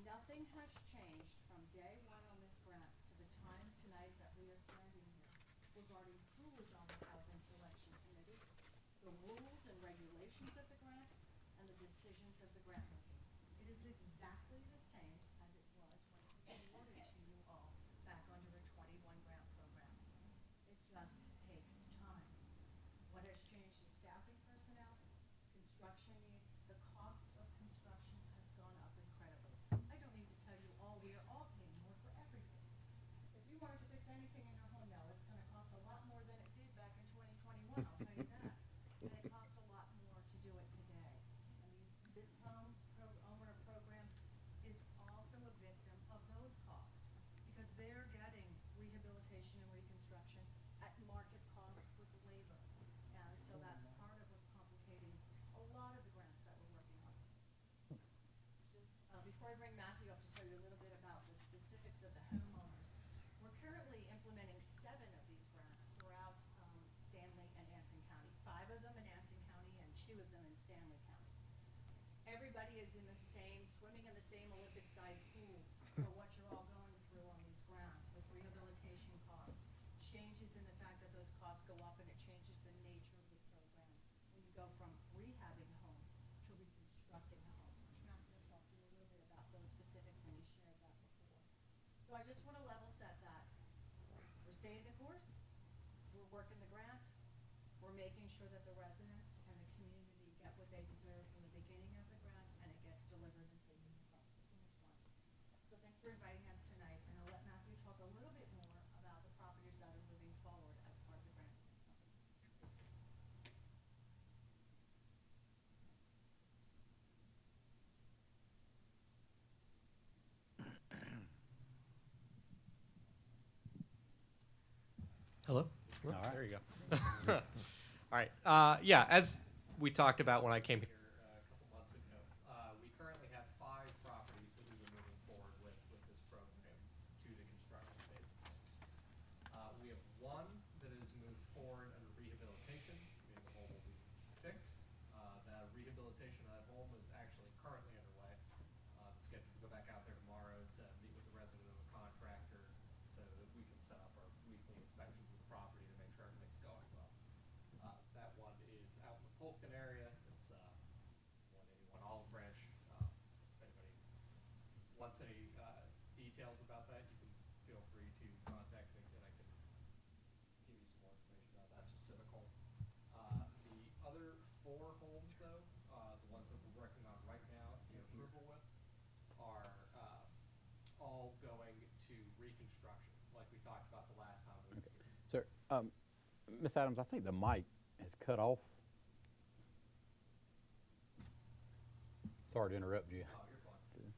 Nothing has changed from day one on this grant to the time tonight that we are standing here regarding who was on the Housing Selection Committee, the rules and regulations of the grant, and the decisions of the grant making. It is exactly the same as it was when it was awarded to you all back under the 21 grant program. It just takes time. What has changed is staffing personnel, construction needs. The cost of construction has gone up incredibly. I don't need to tell you all, we are all paying more for everything. If you wanted to fix anything in your home now, it's gonna cost a lot more than it did back in 2021, I'll tell you that. And it costs a lot more to do it today. And this homeowner program is also a victim of those costs, because they're getting rehabilitation and reconstruction at market cost with labor. And so that's part of what's complicating a lot of the grants that we're working on. Just before I bring Matthew up to tell you a little bit about the specifics of the homeowners, we're currently implementing 7 of these grants throughout Stanley and Anson County. 5 of them in Anson County and 2 of them in Stanley County. Everybody is in the same, swimming in the same Olympic-sized pool for what you're all going through on these grants with rehabilitation costs, changes in the fact that those costs go up, and it changes the nature of the program when you go from rehabbing a home to reconstructing a home, which Matthew will talk to you a little bit about those specifics, and he shared that before. So I just want to level set that. We're stay the course. We're working the grant. We're making sure that the residents and the community get what they deserve from the beginning of the grant, and it gets delivered and taken across the finish line. So thanks for inviting us tonight, and I'll let Matthew talk a little bit more about the properties that are moving forward as part of the grant. Hello? All right. There you go. All right. Yeah, as we talked about when I came here a couple months ago, we currently have 5 properties that we were moving forward with this program to the construction phase. We have 1 that has moved forward under rehabilitation, meaning the home will be fixed. The rehabilitation of that home is actually currently underway. Scheduled to go back out there tomorrow to meet with the resident and the contractor so that we can set up our weekly inspections of the property to make sure everything's going well. That one is out in the Polkton area. It's 181 Olive Branch. If anybody wants any details about that, you can feel free to contact me and I can give you some more information about that specific home. The other 4 homes, though, the ones that we're working on right now to get approval with, are all going to reconstruction, like we talked about the last time we were here. Sir, Ms. Adams, I think the mic is cut off. Sorry to interrupt you. Oh, you're fine.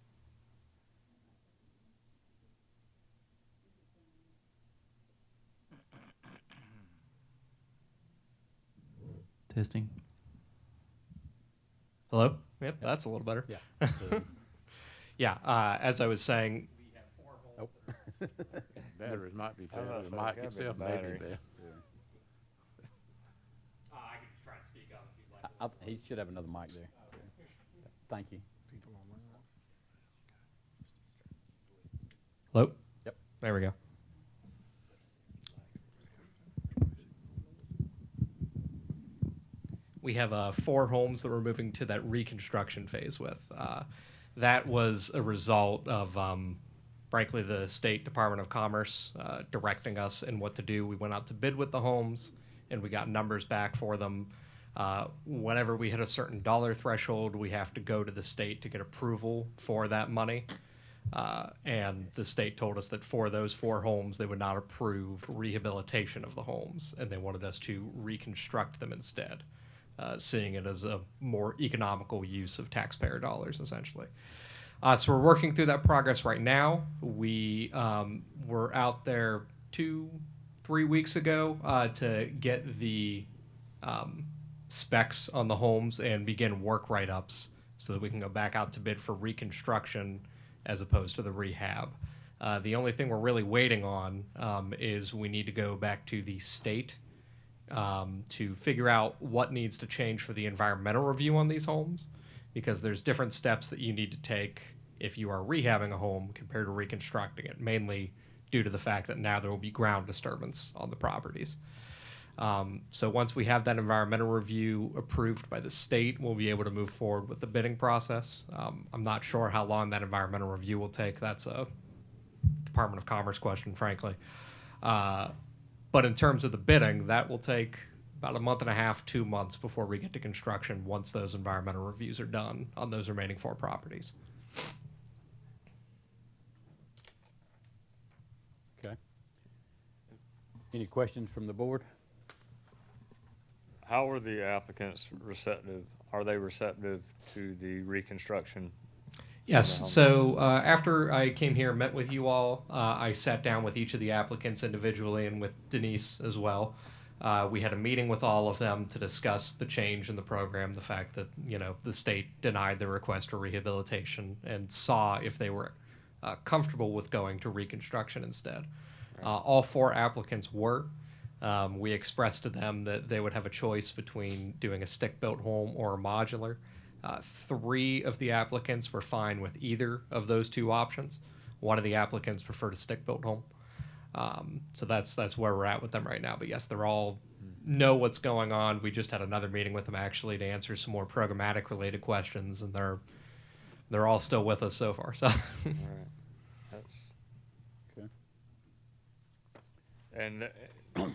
Testing. Hello? Yep, that's a little better. Yeah. Yeah, as I was saying, we have 4 homes. Nope. Batteries might be I was bad, about the to say, mic it's gotta be itself the may be battery. bad. I can just try and speak up if you'd like. He should have another mic there. Thank you. Hello? Yep. There we go. We have 4 homes that we're moving to that reconstruction phase with. That was a result of, frankly, the State Department of Commerce directing us in what to do. We went out to bid with the homes, and we got numbers back for them. Whenever we hit a certain dollar threshold, we have to go to the state to get approval for that money. And the state told us that for those 4 homes, they would not approve rehabilitation of the homes, and they wanted us to reconstruct them instead, seeing it as a more economical use of taxpayer dollars, essentially. So we're working through that progress right now. We were out there 2-3 weeks ago to get the specs on the homes and begin work write-ups so that we can go back out to bid for reconstruction as opposed to the rehab. The only thing we're really waiting on is we need to go back to the state to figure out what needs to change for the environmental review on these homes, because there's different steps that you need to take if you are rehabbing a home compared to reconstructing it, mainly due to the fact that now there will be ground disturbance on the properties. So once we have that environmental review approved by the state, we'll be able to move forward with the bidding process. I'm not sure how long that environmental review will take. That's a Department of Commerce question, frankly. But in terms of the bidding, that will take about a month and a half, 2 months before we get to construction once those environmental reviews are done on those remaining 4 properties. Okay. Any questions from the board? How are the applicants receptive? Are they receptive to the reconstruction? Yes. So after I came here and met with you all, I sat down with each of the applicants individually and with Denise as well. We had a meeting with all of them to discuss the change in the program, the fact that, the state denied the request for rehabilitation and saw if they were comfortable with going to reconstruction instead. All 4 applicants were. We expressed to them that they would have a choice between doing a stick-built home or a modular. 3 of the applicants were fine with either of those 2 options. 1 of the applicants preferred a stick-built home. So that's where we're at with them right now. But yes, they're all know what's going on. We just had another meeting with them actually to answer some more programmatic related questions, and they're all still with us so far. So. All right. That's, Okay. And, because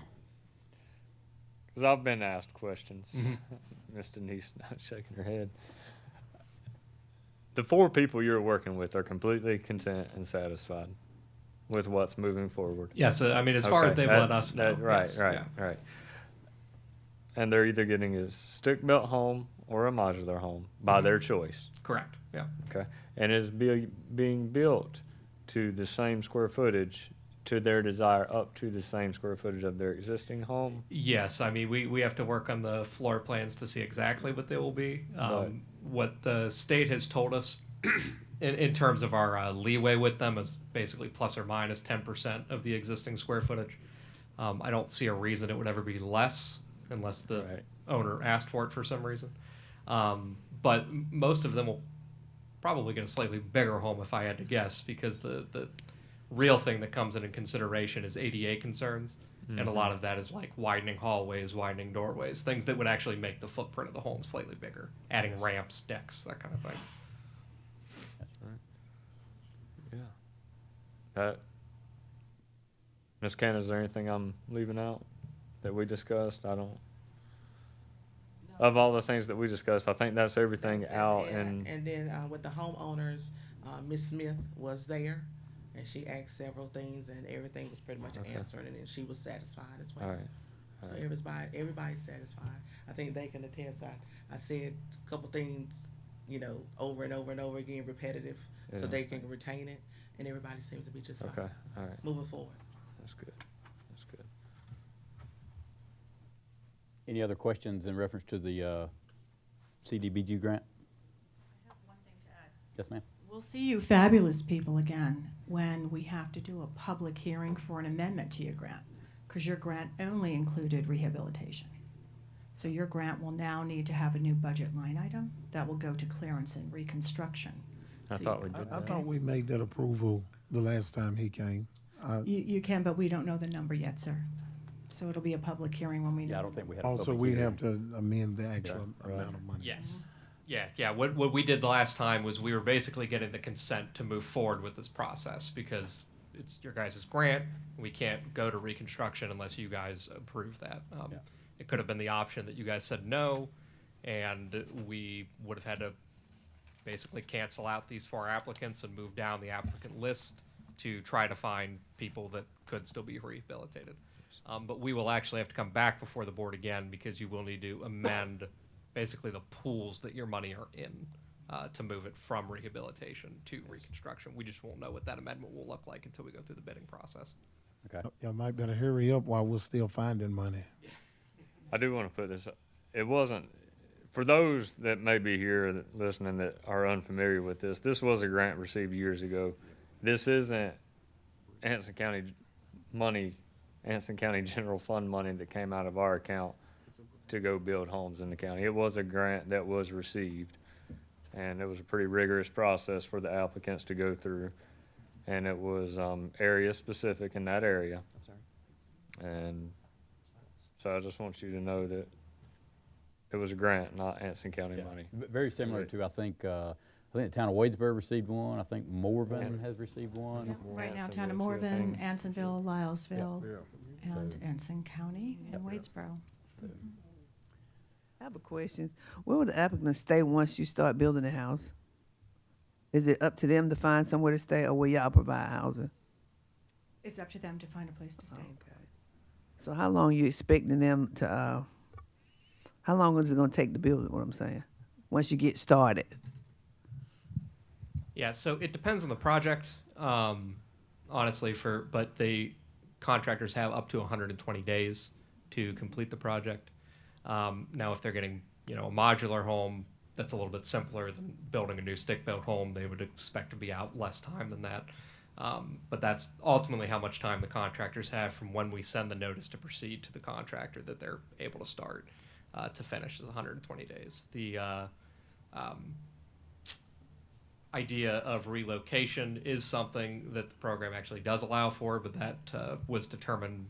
I've been asked questions. Miss Denise not shaking her head. The 4 people you're working with are completely content and satisfied with what's moving forward. Yes, I mean, as far as they've let us know. Right, yes, right, yeah. right. And they're either getting a stick-built home or a modular home by their choice. Correct, yeah. Okay, and is being built to the same square footage, to their desire, up to the same square footage of their existing home. Yes, I mean, we have to work on the floor plans to see exactly what they will be. What the state has told us in terms of our leeway with them is basically plus or minus 10% of the existing square footage. I don't see a reason it would ever be less unless the owner asked for it for some reason. But most of them will probably get a slightly bigger home if I had to guess, because the real thing that comes into consideration is ADA concerns. And a lot of that is like widening hallways, widening doorways, things that would actually make the footprint of the home slightly bigger, adding ramps, decks, that kind of thing. That's right. Yeah. Ms. Ken, is there anything I'm leaving out that we discussed? I don't. Of all the things that we discussed, I think that's everything That's out. it. And then with the homeowners, Ms. Smith was there, and she asked several things, and everything was pretty much answered, and then she was satisfied as well. all right. So everybody's satisfied. I think they can attest. I said a couple things, over and over and over again, repetitive, so Yeah. they can retain it, and everybody seems to be just fine. Okay, all right. Moving forward. That's good. That's good. Any other questions in reference to the CDBG grant? I have one thing to add. Yes, ma'am. We'll see you fabulous people again when we have to do a public hearing for an amendment to your grant, because your grant only included rehabilitation. So your grant will now need to have a new budget line item that will go to clearance and reconstruction. I So thought you- we did I that. thought we made that approval the last time he came. You can, but we don't know the number yet, sir. So it'll be a public hearing when we know. Yeah, I don't think we had a Also, public we hearing. have to amend the actual right. amount of money. Yes. Yeah. What we did the last time was we were basically getting the consent to move forward with this process, because it's your guys' grant. We can't go to reconstruction unless you guys approve that. Yeah. It could have been the option that you guys said no, and we would have had to basically cancel out these 4 applicants and move down the applicant list to try to find people that could still be rehabilitated. But we will actually have to come back before the board again, because you will need to amend basically the pools that your money are in to move it from rehabilitation to reconstruction. We just won't know what that amendment will look like until we go through the bidding process. Okay. Y'all might better hurry up while we're still finding money. I do want to put this, it wasn't, for those that may be here listening that are unfamiliar with this was a grant received years ago. This isn't Anson County money, Anson County General Fund money that came out of our account to go build homes in the county. It was a grant that was received, and it was a pretty rigorous process for the applicants to go through. And it was area specific in that area. And so I just want you to know that it was a grant, not Anson County money. Very similar to, I think the town of Wadesboro received one. I think Morven has received one. Yeah, right now, Ansonville, town of too, I Morven, think. Ansonville, Lylesville, and So- Anson County, and Wadesboro. I have a question. Where will the applicants stay once you start building the house? Is it up to them to find somewhere to stay, or will y'all provide housing? It's up to them to find a place to stay. Okay. So how long you expecting them to, how long is it gonna take to build it, what I'm saying? Once you get started? Yeah, so it depends on the project, honestly, but the contractors have up to 120 days to complete the project. Now, if they're getting, a modular home, that's a little bit simpler than building a new stick-built home. They would expect to be out less time than that. But that's ultimately how much time the contractors have from when we send the notice to proceed to the contractor that they're able to start to finish is 120 days. The idea of relocation is something that the program actually does allow for, but that was determined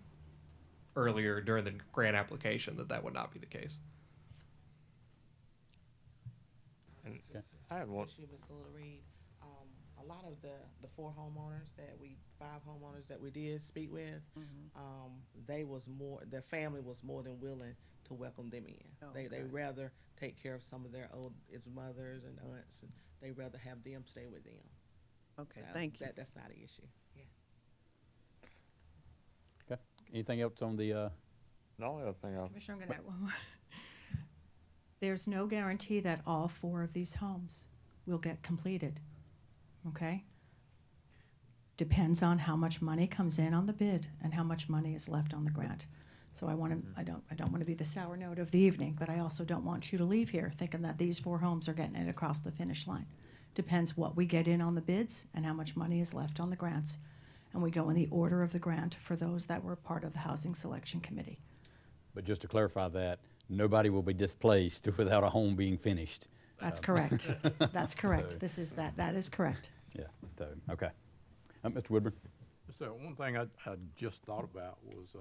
earlier during the grant application that would not be the case. I have one. Ms. Little Reed, a a lot of the 5 homeowners that we did speak with, their family was more than willing to welcome them in. Oh, They okay. rather take care of some of their its mothers and aunts, and they rather have them stay with them. Okay, So thank you. That's not an issue. Yeah. Okay. Anything else on the, The only other thing I, Commissioner, I'm gonna add one more. There's no guarantee that all 4 of these homes will get completed, okay? Depends on how much money comes in on the bid and how much money is left on the grant. So I don't wanna be the sour note of the evening, but I also don't want you to leave here thinking that these 4 homes are getting it across the finish line. Depends what we get in on the bids and how much money is left on the grants. And we go in the order of the grant for those that were part of the Housing Selection Committee. but just to clarify that, nobody will be displaced without a home being finished. That's correct. That's correct. This is, that is correct. Yeah, so, okay. Mr. Woodburn? So one thing I just thought about was,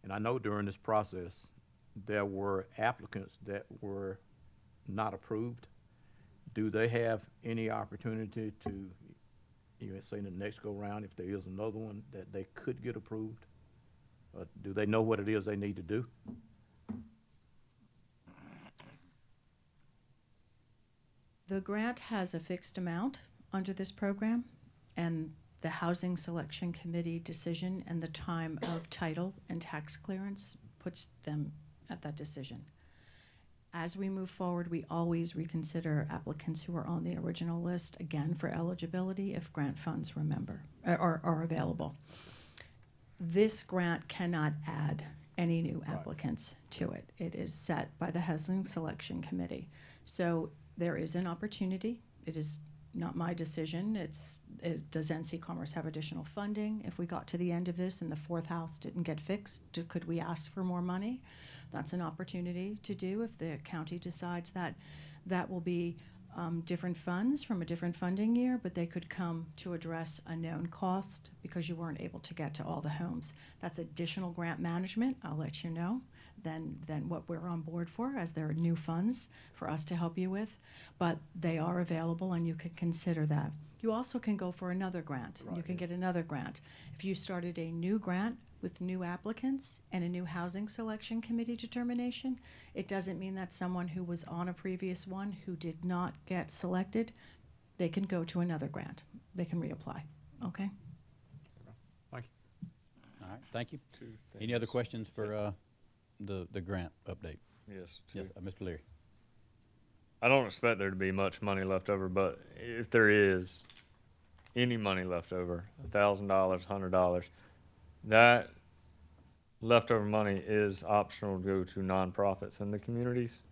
and I know during this process, there were applicants that were not approved. Do they have any opportunity to, say in the next go-round, if there is another one, that they could get approved? Do they know what it is they need to do? The grant has a fixed amount under this program, and the Housing Selection Committee decision and the time of title and tax clearance puts them at that decision. As we move forward, we always reconsider applicants who are on the original list, again, for eligibility if grant funds are available. This grant cannot add any new applicants to it. It is set by the Housing Selection Committee. So there is an opportunity. It is not my decision. Does NC Commerce have additional funding? If we got to the end of this and the 4th house didn't get fixed, could we ask for more money? That's an opportunity to do if the county decides that that will be different funds from a different funding year, but they could come to address a known cost because you weren't able to get to all the homes. That's additional grant management, I'll let you know, than what we're on board for, as there are new funds for us to help you with. But they are available and you can consider that. You also can go for another grant. You can get another grant. If you started a new grant with new applicants and a new Housing Selection Committee determination, it doesn't mean that someone who was on a previous one who did not get selected, they can go to another grant. They can reapply, okay? Thank you. All right, thank you. Any other questions for the grant update? yes. Yes, Mr. Leary? I don't expect there to be much money left over, but if there is any money left over, $1,000, $100, that leftover money is optional to go to nonprofits in the communities.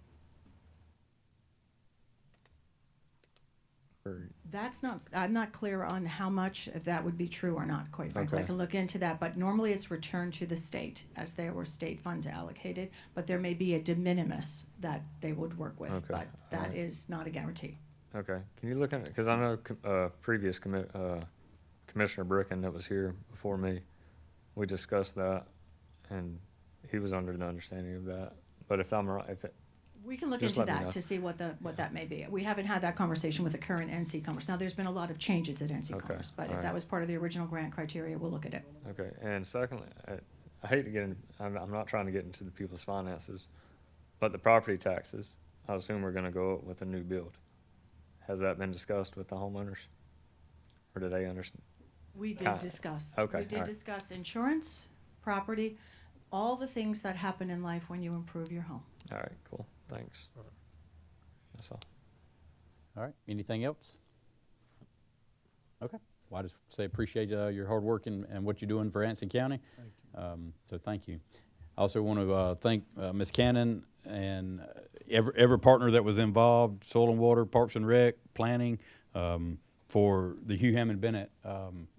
Or, That's not, I'm not clear on how much of that would be true or not, quite frankly. I Okay. can look into that, but normally it's returned to the state as there were state funds allocated, but there may be a de minimis that they would work with, Okay, but that alright. is not a guarantee. okay, can you look at it? Because I know previous Commissioner Bricken that was here before me, we discussed that, and he was under the understanding of that. But if I'm right, We can look Just into let me know. that to see what that may be. We haven't had that conversation with the current NC Commerce. Now, there's been a lot of changes at NC Okay, Commerce, but if alright. that was part of the original grant criteria, we'll look at it. Okay, and secondly, I hate to get in, I'm not trying to get into the people's finances, but the property taxes, I assume we're gonna go up with a new build. Has that been discussed with the homeowners? Or do they understand? We did Kinda. discuss. Okay, We did alright. discuss insurance, property, all the things that happen in life when you improve your home. All right, cool, thanks. That's all. All right, anything else? Okay, well, I just say appreciate your hard work and what you're doing for Anson County. Thank you. So thank you. I also want to thank Ms. Cannon and every partner that was involved, Soil and Water, Parks and Rec, Planning, for the Hugh Hammond Bennett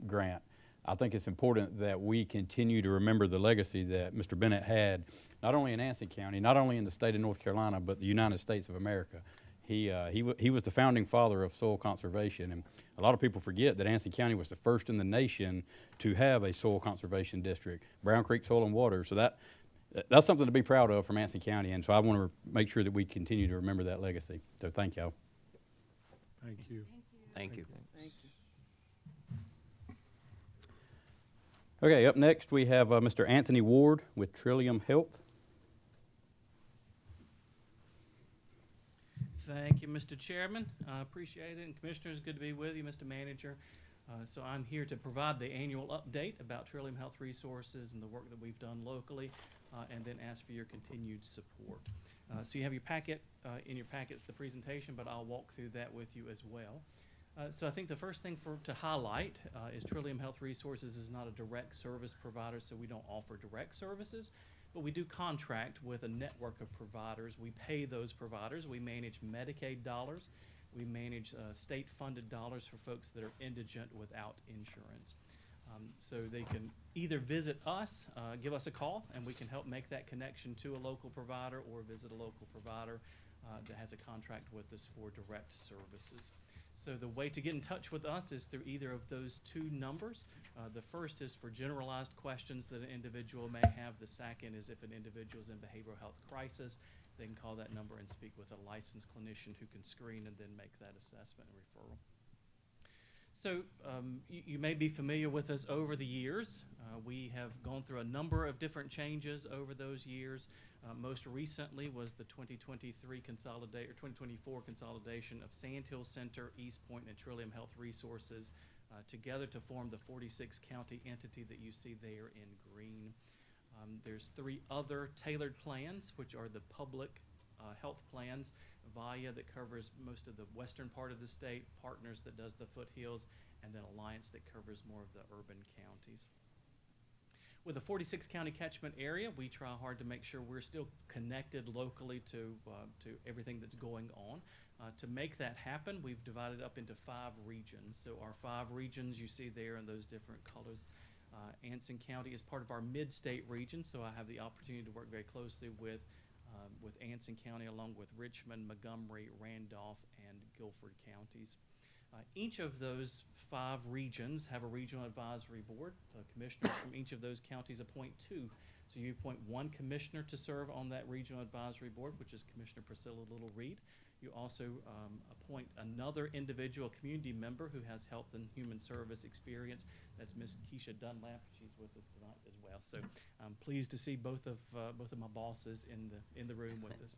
grant. I think it's important that we continue to remember the legacy that Mr. Bennett had, not only in Anson County, not only in the state of North Carolina, but the United States of America. He was the founding father of soil conservation, and a lot of people forget that Anson County was the first in the nation to have a soil conservation district, Brown Creek Soil and Water. So that's something to be proud of from Anson County, and so I want to make sure that we continue to remember that legacy. So thank y'all. Thank you. Thank you. Thank you. Okay, up next, we have Mr. Anthony Ward with Trillium Health. Thank you, Mr. Chairman. I appreciate it. And Commissioners, good to be with you, Mr. Manager. So I'm here to provide the annual update about Trillium Health Resources and the work that we've done locally, and then ask for your continued support. So you have your packet, in your packets, the presentation, but I'll walk through that with you as well. So I think the first thing to highlight is Trillium Health Resources is not a direct service provider, so we don't offer direct services. But we do contract with a network of providers. We pay those providers. We manage Medicaid dollars. We manage state-funded dollars for folks that are indigent without insurance. So they can either visit us, give us a call, and we can help make that connection to a local provider, or visit a local provider that has a contract with us for direct services. So the way to get in touch with us is through either of those two numbers. The first is for generalized questions that an individual may have. The second is if an individual is in behavioral health crisis, they can call that number and speak with a licensed clinician who can screen and then make that assessment and referral. So you may be familiar with us over the years. We have gone through a number of different changes over those years. Most recently was the 2023 consolidate or 2024 consolidation of Sandhill Center, East Point, and Trillium Health Resources together to form the 46 county entity that you see there in green. There's 3 other tailored plans, which are the public health plans, VIA that covers most of the western part of the state, Partners that does the foothills, and then Alliance that covers more of the urban counties. With a 46 county catchment area, we try hard to make sure we're still connected locally to everything that's going on. To make that happen, we've divided up into 5 regions. So our 5 regions you see there in those different colors. Anson County is part of our mid-state region, so I have the opportunity to work very closely with Anson County along with Richmond, Montgomery, Randolph, and Guilford counties. Each of those 5 regions have a regional advisory board. Commissioners from each of those counties appoint 2. So you appoint 1 commissioner to serve on that regional advisory board, which is Commissioner Priscilla Little Reed. You also appoint another individual community member who has health and human service experience. That's Ms. Keisha Dunlap. She's with us tonight as well. So I'm pleased to see both of my bosses in the room with us.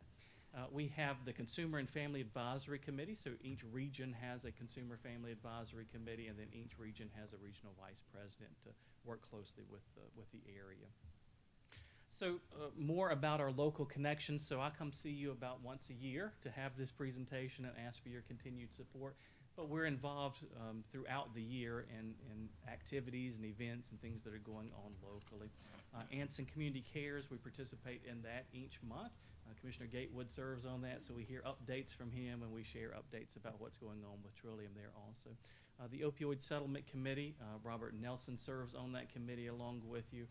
We have the Consumer and Family Advisory Committee. So each region has a Consumer Family Advisory Committee, and then each region has a regional vice president to work closely with the area. So more about our local connections. So I come see you about once a year to have this presentation and ask for your continued support. But we're involved throughout the year in activities and events and things that are going on locally. Anson Community Cares, we participate in that each month. Commissioner Gatewood serves on that, so we hear updates from him and we share updates about what's going on with Trillium there also. The Opioid Settlement Committee, Robert Nelson serves on that committee along with you.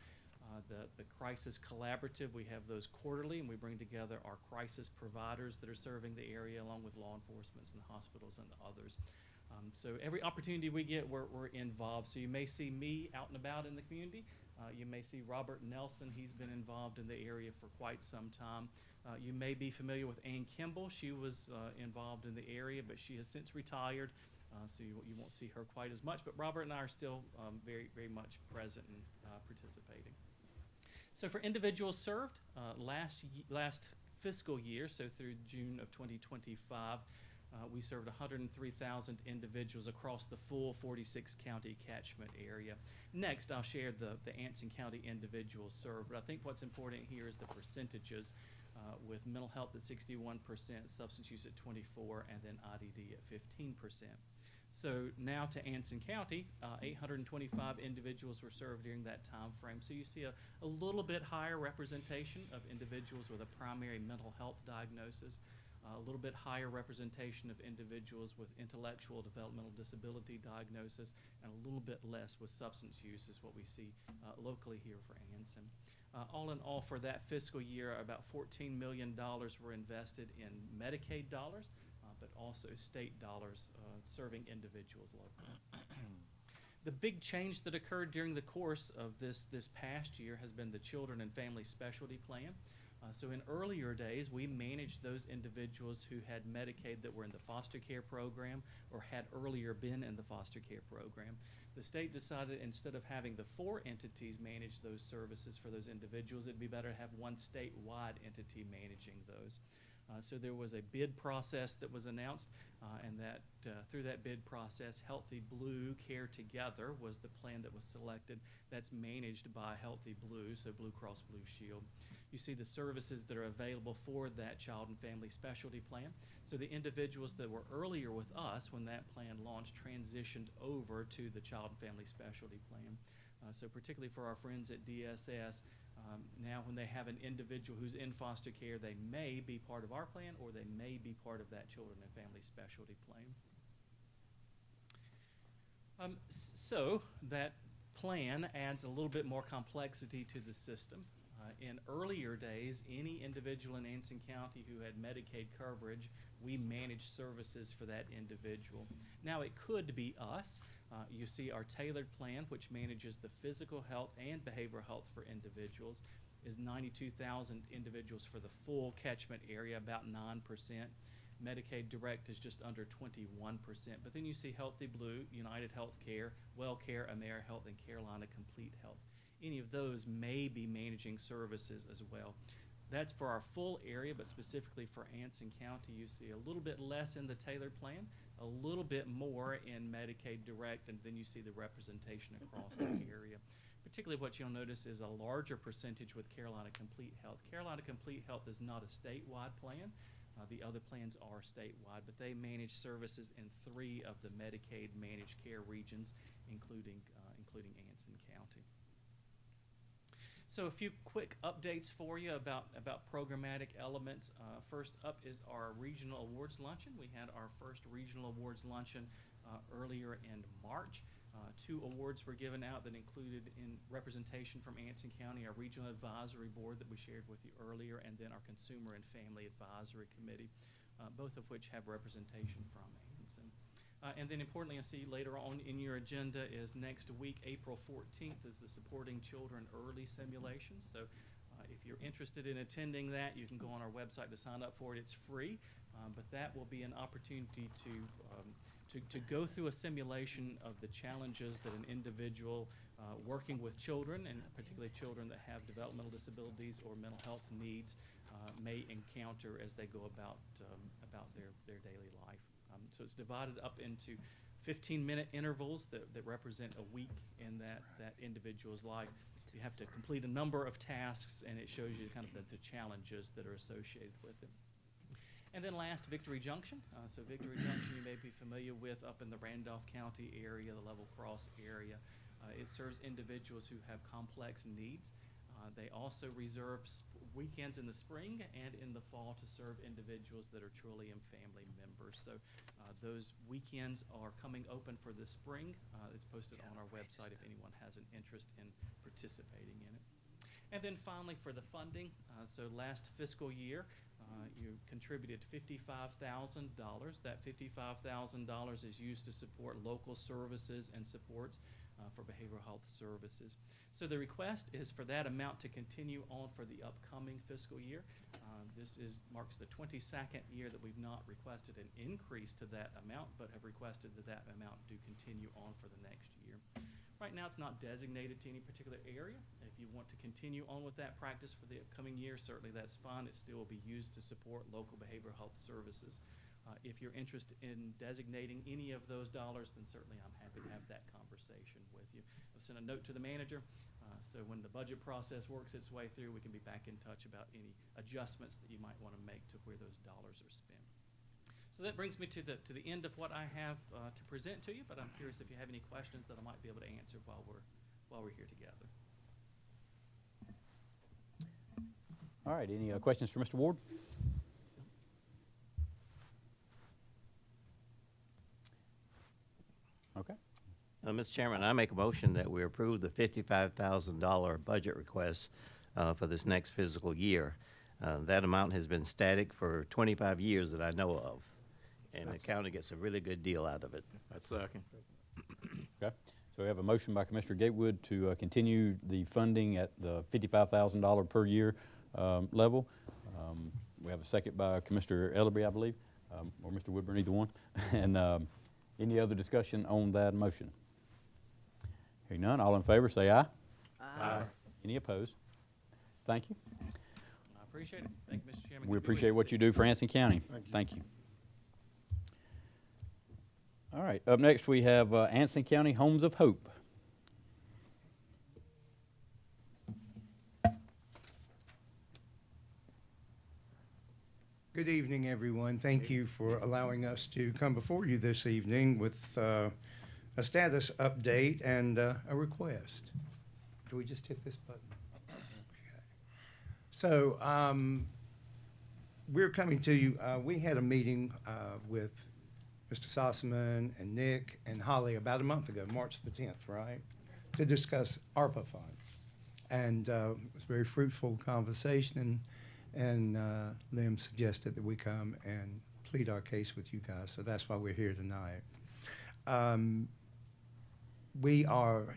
The Crisis Collaborative, we have those quarterly, and we bring together our crisis providers that are serving the area along with law enforcement and hospitals and others. So every opportunity we get, we're involved. So you may see me out and about in the community. You may see Robert Nelson. He's been involved in the area for quite some time. You may be familiar with Ann Kimball. She was involved in the area, but she has since retired. So you won't see her quite as much. But Robert and I are still very, very much present and participating. So for individuals served, last fiscal year, so through June of 2025, we served 103,000 individuals across the full 46 county catchment area. Next, I'll share the Anson County individuals served, but I think what's important here is the percentages, with mental health at 61%, substance use at 24%, and then IDD at 15%. So now to Anson County, 825 individuals were served during that time frame. So you see a little bit higher representation of individuals with a primary mental health diagnosis, a little bit higher representation of individuals with intellectual developmental disability diagnosis, and a little bit less with substance use is what we see locally here for Anson. All in all, for that fiscal year, about $14 million were invested in Medicaid dollars, but also state dollars serving individuals locally. The big change that occurred during the course of this past year has been the Children and Family Specialty Plan. So in earlier days, we managed those individuals who had Medicaid that were in the foster care program or had earlier been in the foster care program. The state decided instead of having the 4 entities manage those services for those individuals, it'd be better to have one statewide entity managing those. So there was a bid process that was announced, and that through that bid process, Healthy Blue Care Together was the plan that was selected. That's managed by Healthy Blue, so Blue Cross Blue Shield. You see the services that are available for that child and family specialty plan. So the individuals that were earlier with us when that plan launched transitioned over to the child and family specialty plan. So particularly for our friends at DSS, now when they have an individual who's in foster care, they may be part of our plan or they may be part of that children and family specialty plan. So that plan adds a little bit more complexity to the system. In earlier days, any individual in Anson County who had Medicaid coverage, we managed services for that individual. Now it could be us. You see our tailored plan, which manages the physical health and behavioral health for individuals, is 92,000 individuals for the full catchment area, about 9%. Medicaid Direct is just under 21%. But then you see Healthy Blue, United Healthcare, WellCare, AmeriHealth, and Carolina Complete Health. Any of those may be managing services as well. That's for our full area, but specifically for Anson County, you see a little bit less in the tailored plan, a little bit more in Medicaid Direct, and then you see the representation across the area. Particularly what you'll notice is a larger percentage with Carolina Complete Health. Carolina Complete Health is not a statewide plan. The other plans are statewide, but they manage services in 3 of the Medicaid managed care regions, including Anson County. So a few quick updates for you about programmatic elements. First up is our regional awards luncheon. We had our first regional awards luncheon earlier in March. 2 awards were given out that included in representation from Anson County, our Regional Advisory Board that we shared with you earlier, and then our Consumer and Family Advisory Committee, both of which have representation from Anson. And then importantly, you'll see later on in your agenda is next week, April 14th, is the Supporting Children Early Simulation. So if you're interested in attending that, you can go on our website to sign up for it. It's free, but that will be an opportunity to go through a simulation of the challenges that an individual working with children, and particularly children that have developmental disabilities or mental health needs, may encounter as they go about their daily life. So it's divided up into 15-minute intervals that represent a week in that individual's life. You have to complete a number of tasks, and it shows you kind of the challenges that are associated with it. And then last, Victory Junction. So Victory Junction you may be familiar with up in the Randolph County area, the Level Cross area. It serves individuals who have complex needs. They also reserve weekends in the spring and in the fall to serve individuals that are Trillium family members. So those weekends are coming open for the spring. It's posted on our website if anyone has an interest in participating in it. And then finally for the funding, so last fiscal year, you contributed $55,000. That $55,000 is used to support local services and supports for behavioral health services. So the request is for that amount to continue on for the upcoming fiscal year. This marks the 22nd year that we've not requested an increase to that amount, but have requested that amount do continue on for the next year. Right now, it's not designated to any particular area. If you want to continue on with that practice for the upcoming year, certainly that's fine. It still will be used to support local behavioral health services. If you're interested in designating any of those dollars, then certainly I'm happy to have that conversation with you. I've sent a note to the manager, so when the budget process works its way through, we can be back in touch about any adjustments that you might want to make to where those dollars are spent. So that brings me to the end of what I have to present to you, but I'm curious if you have any questions that I might be able to answer while we're here together. All right, any questions for Mr. Ward? Okay. Mr. Chairman, I make a motion that we approve the $55,000 budget request for this next fiscal year. That amount has been static for 25 years that I know of, and the county gets a really good deal out of it. That's second. Okay. So we have a motion by Commissioner Gatewood to continue the funding at the $55,000 per year level. We have a second by Commissioner Ellerby, I believe, or Mr. Woodburn, either one. And any other discussion on that motion? Hearing none, all in favor say aye. Aye. Any opposed? Thank you. I appreciate it. Thank you, Mr. Chairman. We Good to be with appreciate you. what you do for Anson County. Thank you. All right, up next we have Anson County Homes of Hope. Good evening, everyone. Thank you for allowing us to come before you this evening with a status update and a request. Do we just hit this button? Okay. So we're coming to you. We had a meeting with Mr. Sossaman and Nick and Holly about a month ago, March the 10th, right, to discuss ARPA funds. And it was a very fruitful conversation. And Lim suggested that we come and plead our case with you guys, so that's why we're here tonight. We are,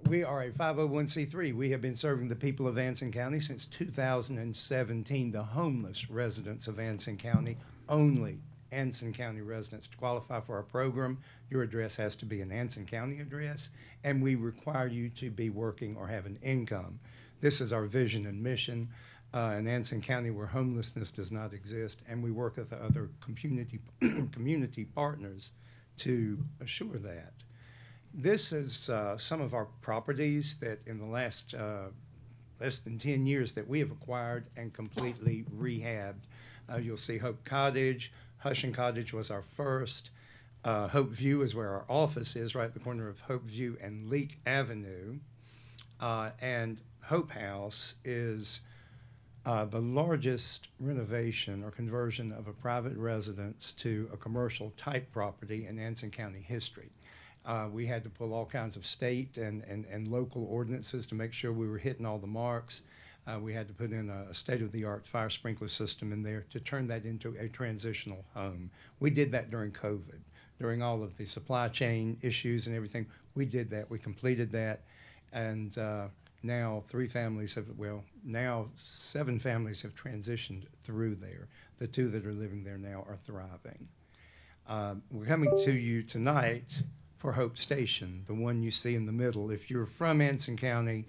we are a 501c3. We have been serving the people of Anson County since 2017, the homeless residents of Anson County, only Anson County residents. To qualify for our program, your address has to be an Anson County address, and we require you to be working or have an income. This is our vision and mission in Anson County, where homelessness does not exist, and we work with other community partners to assure that. This is some of our properties that in the last less than 10 years that we have acquired and completely rehabbed. You'll see Hope Cottage. Hushin Cottage was our first. Hope View is where our office is, right at the corner of Hope View and Leek Avenue. And Hope House is the largest renovation or conversion of a private residence to a commercial type property in Anson County history. We had to pull all kinds of state and local ordinances to make sure we were hitting all the marks. We had to put in a state-of-the-art fire sprinkler system in there to turn that into a transitional home. We did that during COVID, during all of the supply chain issues and everything. We did that. We completed that. And now now 7 families have transitioned through there. The 2 that are living there now are thriving. We're coming to you tonight for Hope Station, the one you see in the middle. If you're from Anson County,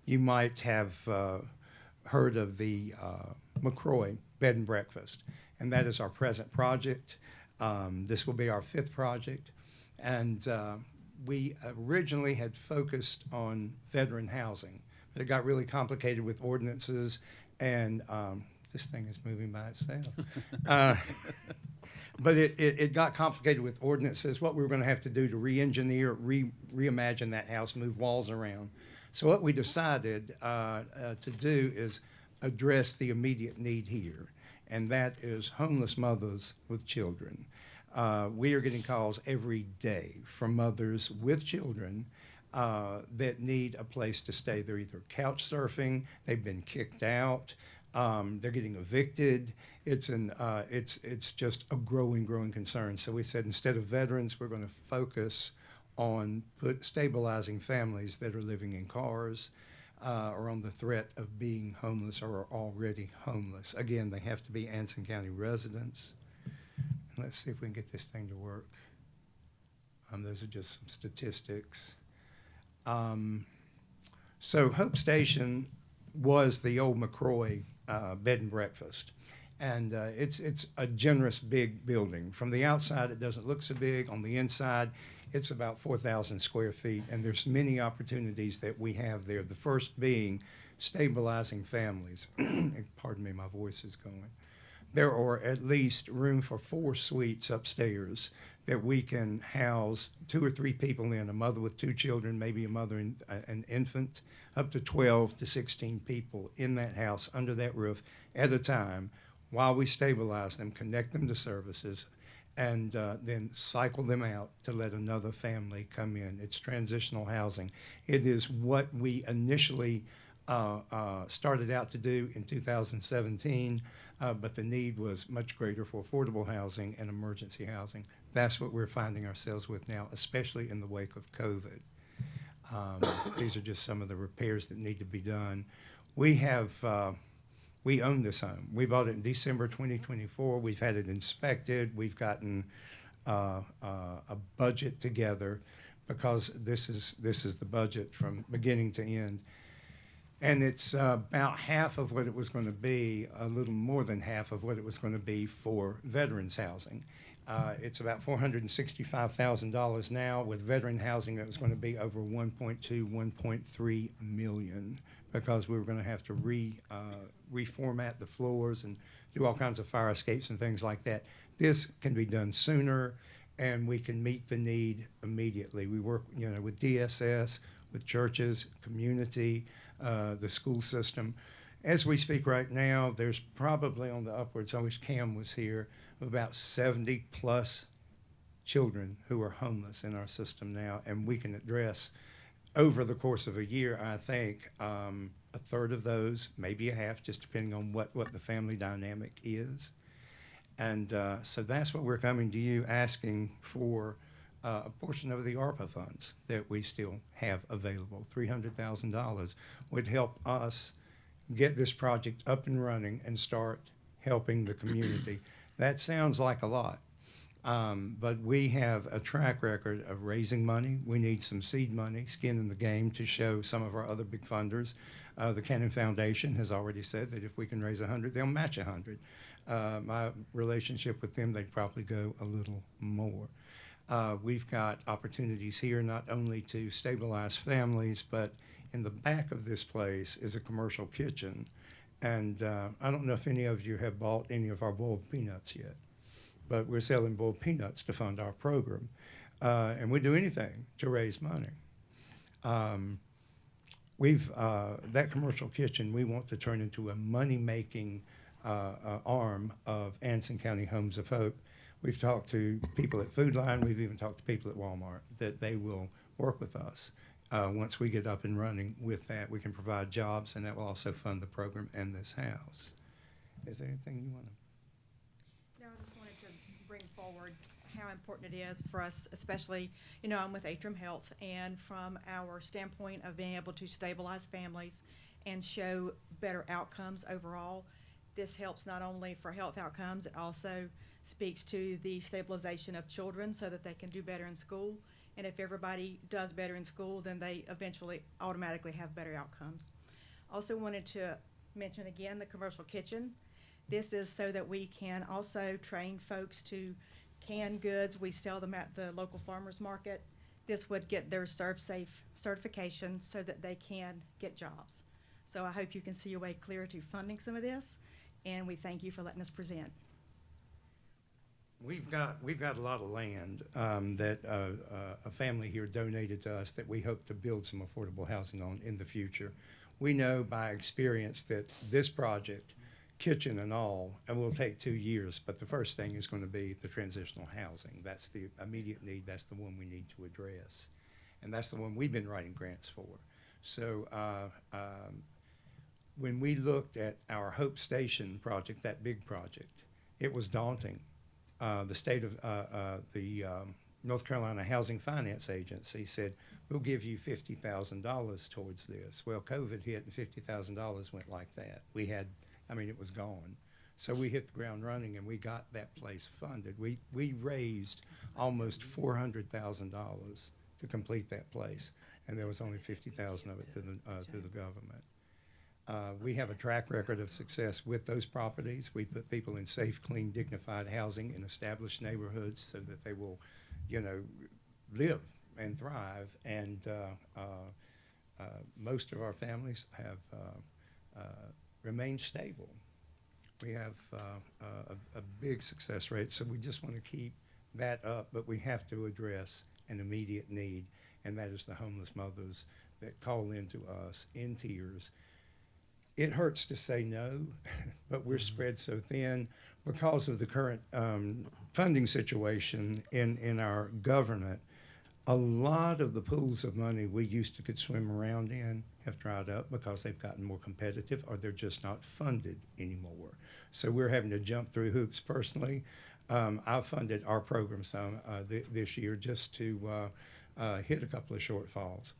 you might have heard of the McCroy Bed and Breakfast, and that is our present project. This will be our 5th project, and we originally had focused on veteran housing, but it got really complicated with ordinances, and this thing is moving by itself. But it got complicated with ordinances, what we were going to have to do to re-engineer, reimagine that house, move walls around. So what we decided to do is address the immediate need here, and that is homeless mothers with children. We are getting calls every day from mothers with children that need a place to stay. They're either couch surfing, they've been kicked out, they're getting evicted. It's just a growing concern. So we said instead of veterans, we're going to focus on stabilizing families that are living in cars or on the threat of being homeless or are already homeless. Again, they have to be Anson County residents. And let's see if we can get this thing to work. Those are just some statistics. So Hope Station was the old McCroy Bed and Breakfast. And it's a generous big building. From the outside, it doesn't look so big. On the inside, it's about 4,000 square feet, and there's many opportunities that we have there. The first being stabilizing families. Pardon me, my voice is going. There are at least room for 4 suites upstairs that we can house 2 or 3 people in, a mother with 2 children, maybe a mother and an infant, up to 12 to 16 people in that house under that roof at a time while we stabilize them, connect them to services, and then cycle them out to let another family come in. It's transitional housing. It is what we initially started out to do in 2017, but the need was much greater for affordable housing and emergency housing. That's what we're finding ourselves with now, especially in the wake of COVID. These are just some of the repairs that need to be done. We have, we own this home. We bought it in December 2024. We've had it inspected. We've gotten a budget together because this is the budget from beginning to end. And it's about half of what it was going to be, a little more than half of what it was going to be for veterans housing. It's about $465,000 now. With veteran housing, it was going to be over 1.2, 1.3 million, because we were going to have to reformat the floors and do all kinds of fire escapes and things like that. This can be done sooner, and we can meet the need immediately. We work, with DSS, with churches, community, the school system. As we speak right now, there's probably on the upwards, I wish Cam was here, about 70 plus children who are homeless in our system now, and we can address over the course of a year, I think, a third of those, maybe a half, just depending on what the family dynamic is. And so that's what we're coming to you asking for, a portion of the ARPA funds that we still have available. $300,000 would help us get this project up and running and start helping the community. That sounds like a lot, but we have a track record of raising money. We need some seed money, skin in the game, to show some of our other big funders. The Cannon Foundation has already said that if we can raise 100, they'll match 100. My relationship with them, they'd probably go a little more. We've got opportunities here not only to stabilize families, but in the back of this place is a commercial kitchen. And I don't know if any of you have bought any of our boiled peanuts yet, but we're selling boiled peanuts to fund our program. And we do anything to raise money. That commercial kitchen, we want to turn into a money-making arm of Anson County Homes of Hope. We've talked to people at Food Line. We've even talked to people at Walmart that they will work with us. Once we get up and running with that, we can provide jobs, and that will also fund the program and this house. Is there anything you want to? No, I just wanted to bring forward how important it is for us, especially, I'm with Atrium Health, and from our standpoint of being able to stabilize families and show better outcomes overall, this helps not only for health outcomes, it also speaks to the stabilization of children so that they can do better in school. And if everybody does better in school, then they eventually automatically have better outcomes. Also wanted to mention again the commercial kitchen. This is so that we can also train folks to can goods. We sell them at the local farmers market. This would get their ServSafe certification so that they can get jobs. So I hope you can see your way clear to funding some of this, and we thank you for letting us present. We've got a lot of land that a family here donated to us that we hope to build some affordable housing on in the future. We know by experience that this project, kitchen and all, it will take 2 years, but the first thing is going to be the transitional housing. That's the immediate need. That's the one we need to address. And that's the one we've been writing grants for. So when we looked at our Hope Station project, that big project, it was daunting. The state of the North Carolina Housing Finance Agency said, we'll give you $50,000 towards this. Well, COVID hit and $50,000 went like that. It was gone. So we hit the ground running and we got that place funded. We raised almost $400,000 to complete that place, and there was only $50,000 of it to the government. We have a track record of success with those properties. We put people in safe, clean, dignified housing in established neighborhoods so that they will, live and thrive. And most of our families have remained stable. We have a big success rate, so we just want to keep that up, but we have to address an immediate need, and that is the homeless mothers that call into us in tears. It hurts to say no, but we're spread so thin because of the current funding situation in our government. A lot of the pools of money we used to could swim around in have dried up because they've gotten more competitive or they're just not funded anymore. So we're having to jump through hoops personally. I've funded our program some this year just to hit a couple of shortfalls.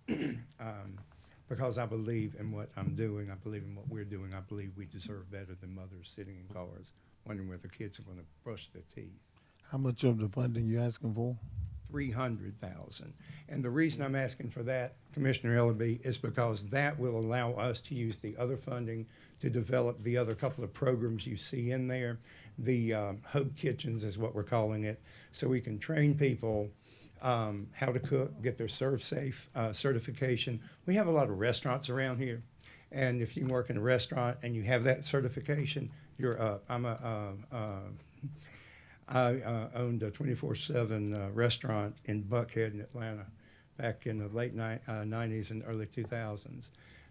Because I believe in what I'm doing, I believe in what we're doing, I believe we deserve better than mothers sitting in cars wondering where their kids are going to brush their teeth. How much of the funding you asking for? 300,000. And the reason I'm asking for that, Commissioner Ellaby, is because that will allow us to use the other funding to develop the other couple of programs you see in there. The Hope Kitchens is what we're calling it. So we can train people how to cook, get their Serve Safe certification. We have a lot of restaurants around here. And if you work in a restaurant and you have that certification, you're up. I owned a 24/7 restaurant in Buckhead in Atlanta back in the late 90s and early 2000s.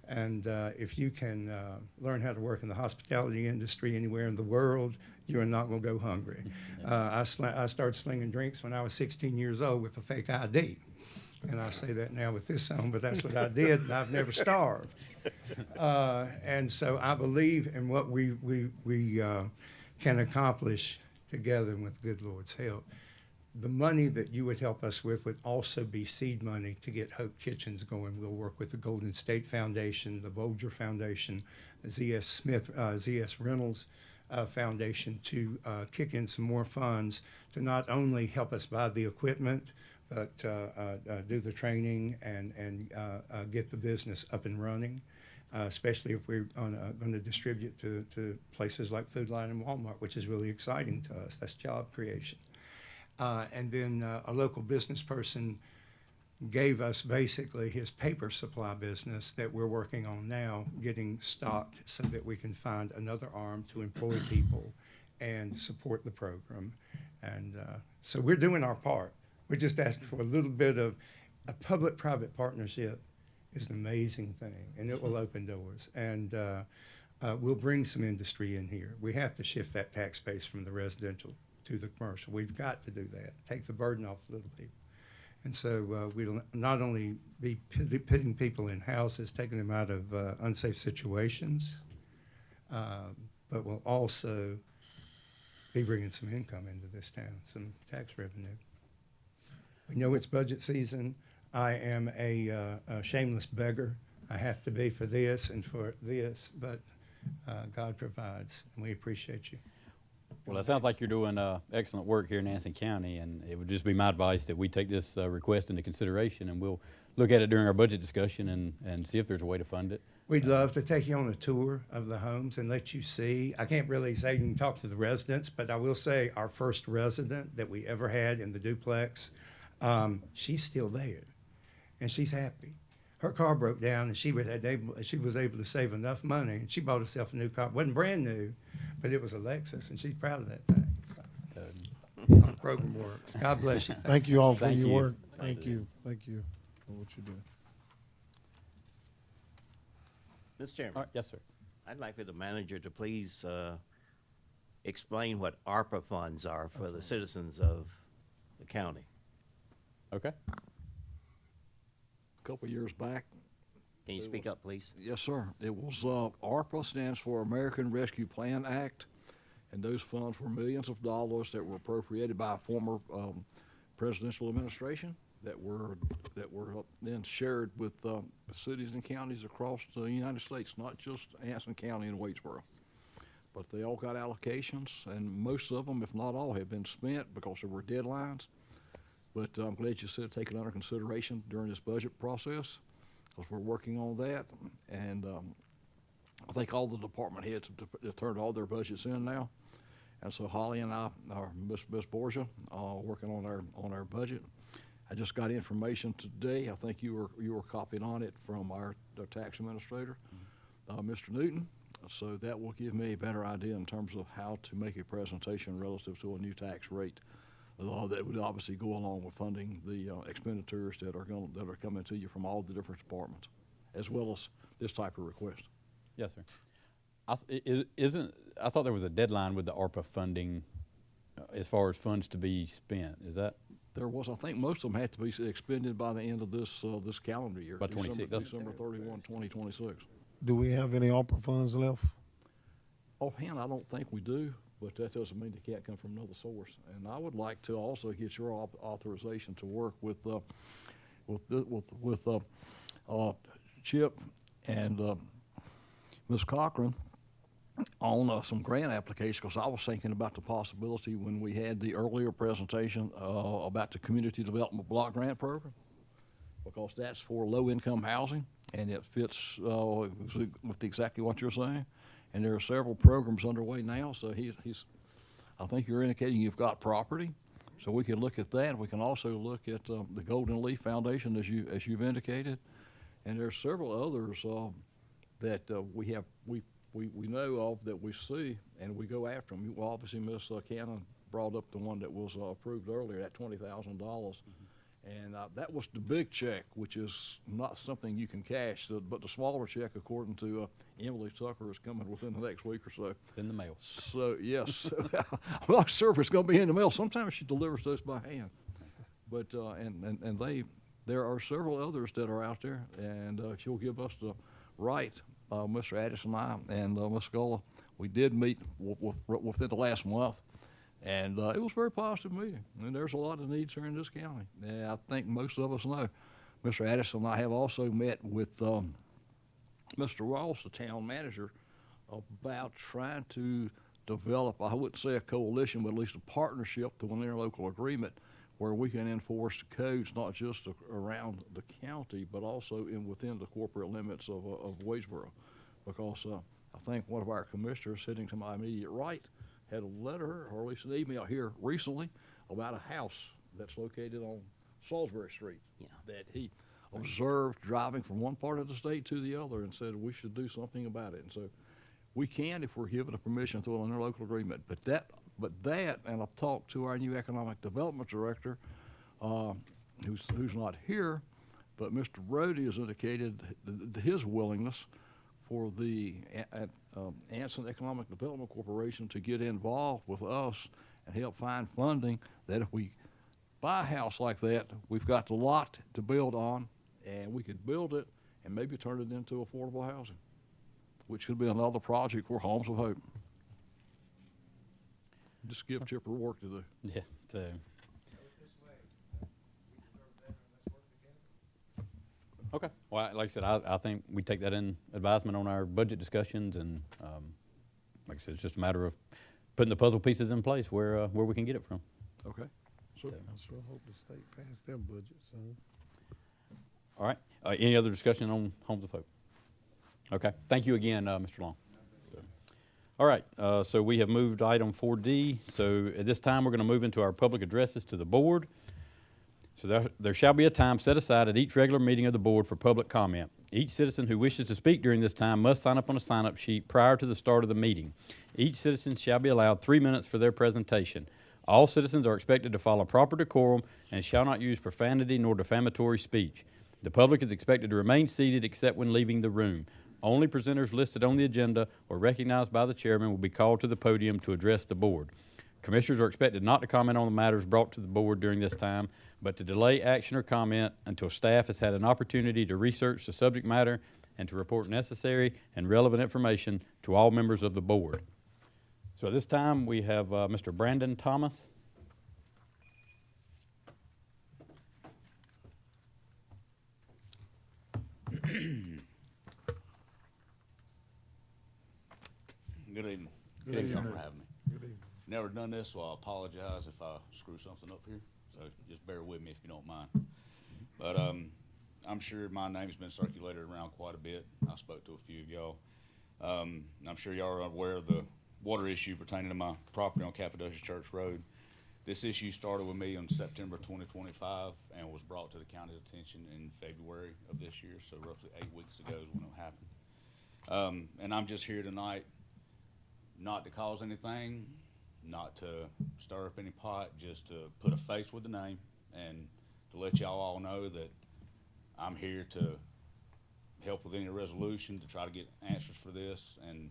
And if you can learn how to work in the hospitality industry anywhere in the world, you are not going to go hungry. I started slinging drinks when I was 16 years old with a fake ID. And I say that now with this on, but that's what I did, and I've never starved. And so I believe in what we can accomplish together with the good Lord's help. The money that you would help us with would also be seed money to get Hope Kitchens going. We'll work with the Golden State Foundation, the Bolger Foundation, ZS Reynolds Foundation to kick in some more funds to not only help us buy the equipment, but do the training and get the business up and running. Especially if we're going to distribute to places like Food Lion and Walmart, which is really exciting to us. That's job creation. And then a local business person gave us basically his paper supply business that we're working on now, getting stocked so that we can find another arm to employ people and support the program. And so we're doing our part. We're just asking for a little bit of a public-private partnership. Is an amazing thing, and it will open doors. And we'll bring some industry in here. We have to shift that tax base from the residential to the commercial. We've got to do that, take the burden off little people. And so we'll not only be putting people in houses, taking them out of unsafe situations, but we'll also be bringing some income into this town, some tax revenue. We know it's budget season. I am a shameless beggar. I have to be for this and for this, but God provides, and we appreciate you. Well, it sounds like you're doing excellent work here in Anson County, and it would just be my advice that we take this request into consideration, and we'll look at it during our budget discussion and see if there's a way to fund it. We'd love to take you on a tour of the homes and let you see. I can't really say you can talk to the residents, but I will say our first resident that we ever had in the duplex, she's still there. And she's happy. Her car broke down, and she was able to save enough money, and she bought herself a new car. It wasn't brand new, but it was a Lexus, and she's proud of that thing. So, our program works. God bless you. Thank you all for Thank your you. work. Thank you for what you do. Mr. Chairman. All right, yes, sir. I'd like for the manager to please explain what ARPA funds are for the citizens of the county. Okay. Couple years back. Can you speak up, please? Yes, sir. It was, ARPA stands for American Rescue Plan Act, and those funds were millions of dollars that were appropriated by a former presidential administration that were then shared with cities and counties across the United States, not just Anson County and Waitsboro. But they all got allocations, and most of them, if not all, have been spent because there were deadlines. But I'm glad you said take it under consideration during this budget process, because we're working on that. And I think all the department heads have turned all their budgets in now. And so Holly and I, Miss Borgia, are working on our budget. I just got information today. I think you were copied on it from our tax administrator, Mr. Newton. So that will give me a better idea in terms of how to make a presentation relative to a new tax rate. That would obviously go along with funding the expenditures that are coming to you from all the different departments, as well as this type of request. Yes, sir. I thought there was a deadline with the ARPA funding as far as funds to be spent. Is that? There was. I think most of them had to be expended by the end of this calendar year. By 26. December 31, 2026. Do we have any ARPA funds left? Offhand, I don't think we do. But that doesn't mean they can't come from another source. And I would like to also get your authorization to work with with Chip and Ms. Cochran on some grant applications, because I was thinking about the possibility when we had the earlier presentation about the Community Development Block Grant Program, because that's for low-income housing, and it fits with exactly what you're saying. And there are several programs underway now, so I think you're indicating you've got property, so we can look at that. We can also look at the Golden Leaf Foundation, as you've indicated, and there are several others that we know of, that we see, and we go after them. Well, obviously, Ms. Cannon brought up the one that was approved earlier, that $20,000. And that was the big check, which is not something you can cash, but the smaller check, according to Emily Tucker, is coming within the next week or so. In the mail. So, yes. I'm not sure if it's going to be in the mail. Sometimes she delivers those by hand. But, there are several others that are out there, and if you'll give us the right, Mr. Addis and I and Ms. Sculla, we did meet within the last month. And it was a very positive meeting. And there's a lot of needs here in this county. And I think most of us know. Mr. Addison and I have also met with Mr. Ross, the town manager, about trying to develop, I wouldn't say a coalition, but at least a partnership to an interlocal agreement where we can enforce the codes, not just around the county, but also within the corporate limits of Wadesboro. Because I think one of our commissioners sitting to my immediate right had a letter, or at least an email here recently, about a house that's located on Salisbury Street that he observed driving from one part of the state to the other, and said we should do something about it. And so we can, if we're given a permission through an interlocal agreement. But that, and I've talked to our new economic development director, who's not here, but Mr. Brody has indicated his willingness for the Anson Economic Development Corporation to get involved with us and help find funding, that if we buy a house like that, we've got the lot to build on, and we could build it and maybe turn it into affordable housing, which could be another project for Homes of Hope. Just give Chipper work to do. Yeah. So. Okay. Well, like I said, I think we take that in advisement on our budget discussions, and like I said, it's just a matter of putting the puzzle pieces in place where we can get it from. Okay. Sure. I sure hope the state passed their budget soon. All right. Any other discussion on Homes of Hope? Okay. Thank you again, Mr. Long. All right. So we have moved item 4D. So at this time, we're going to move into our public addresses to the board. So there shall be a time set aside at each regular meeting of the board for public comment. Each citizen who wishes to speak during this time must sign up on a sign-up sheet prior to the start of the meeting. Each citizen shall be allowed 3 minutes for their presentation. All citizens are expected to follow proper decorum and shall not use profanity nor defamatory speech. The public is expected to remain seated except when leaving the room. Only presenters listed on the agenda or recognized by the chairman will be called to the podium to address the board. Commissioners are expected not to comment on the matters brought to the board during this time, but to delay action or comment until staff has had an opportunity to research the subject matter and to report necessary and relevant information to all members of the board. So at this time, we have Mr. Brandon Thomas. Good evening. Good Thank you evening. for having me. Good evening. Never done this, so I apologize if I screw something up here. So just bear with me if you don't mind. But I'm sure my name's been circulated around quite a bit. I spoke to a few of y'all. I'm sure y'all are aware of the water issue pertaining to my property on Cappadocia Church Road. This issue started with me on September 2025 and was brought to the county's attention in February of this year, so roughly 8 weeks ago is when it happened. And I'm just here tonight not to cause anything, not to stir up any pot, just to put a face with the name and to let y'all all know that I'm here to help with any resolution, to try to get answers for this. And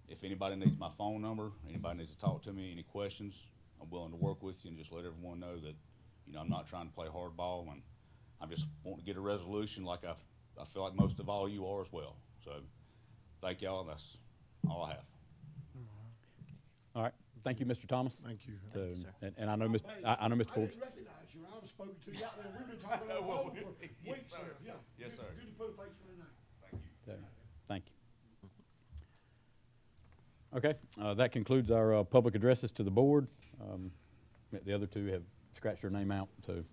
if anybody needs my phone number, anybody needs to talk to me, any questions, I'm willing to work with you and just let everyone know that, you know, I'm not trying to play hardball, and I'm just wanting to get a resolution like I feel like most of all you are as well. So thank y'all, and that's all I have. All right. thank you, Mr. Thomas. Thank you. So, and I know Mr. I know Mr. I Forbes. didn't recognize you. I was spoken to you out there. We've been talking on the phone for weeks now. Yeah. Yes, Good- sir. Good to put a face to the name. So, thank you. Okay, that concludes our public addresses to the board. The other two have scratched their name out, so.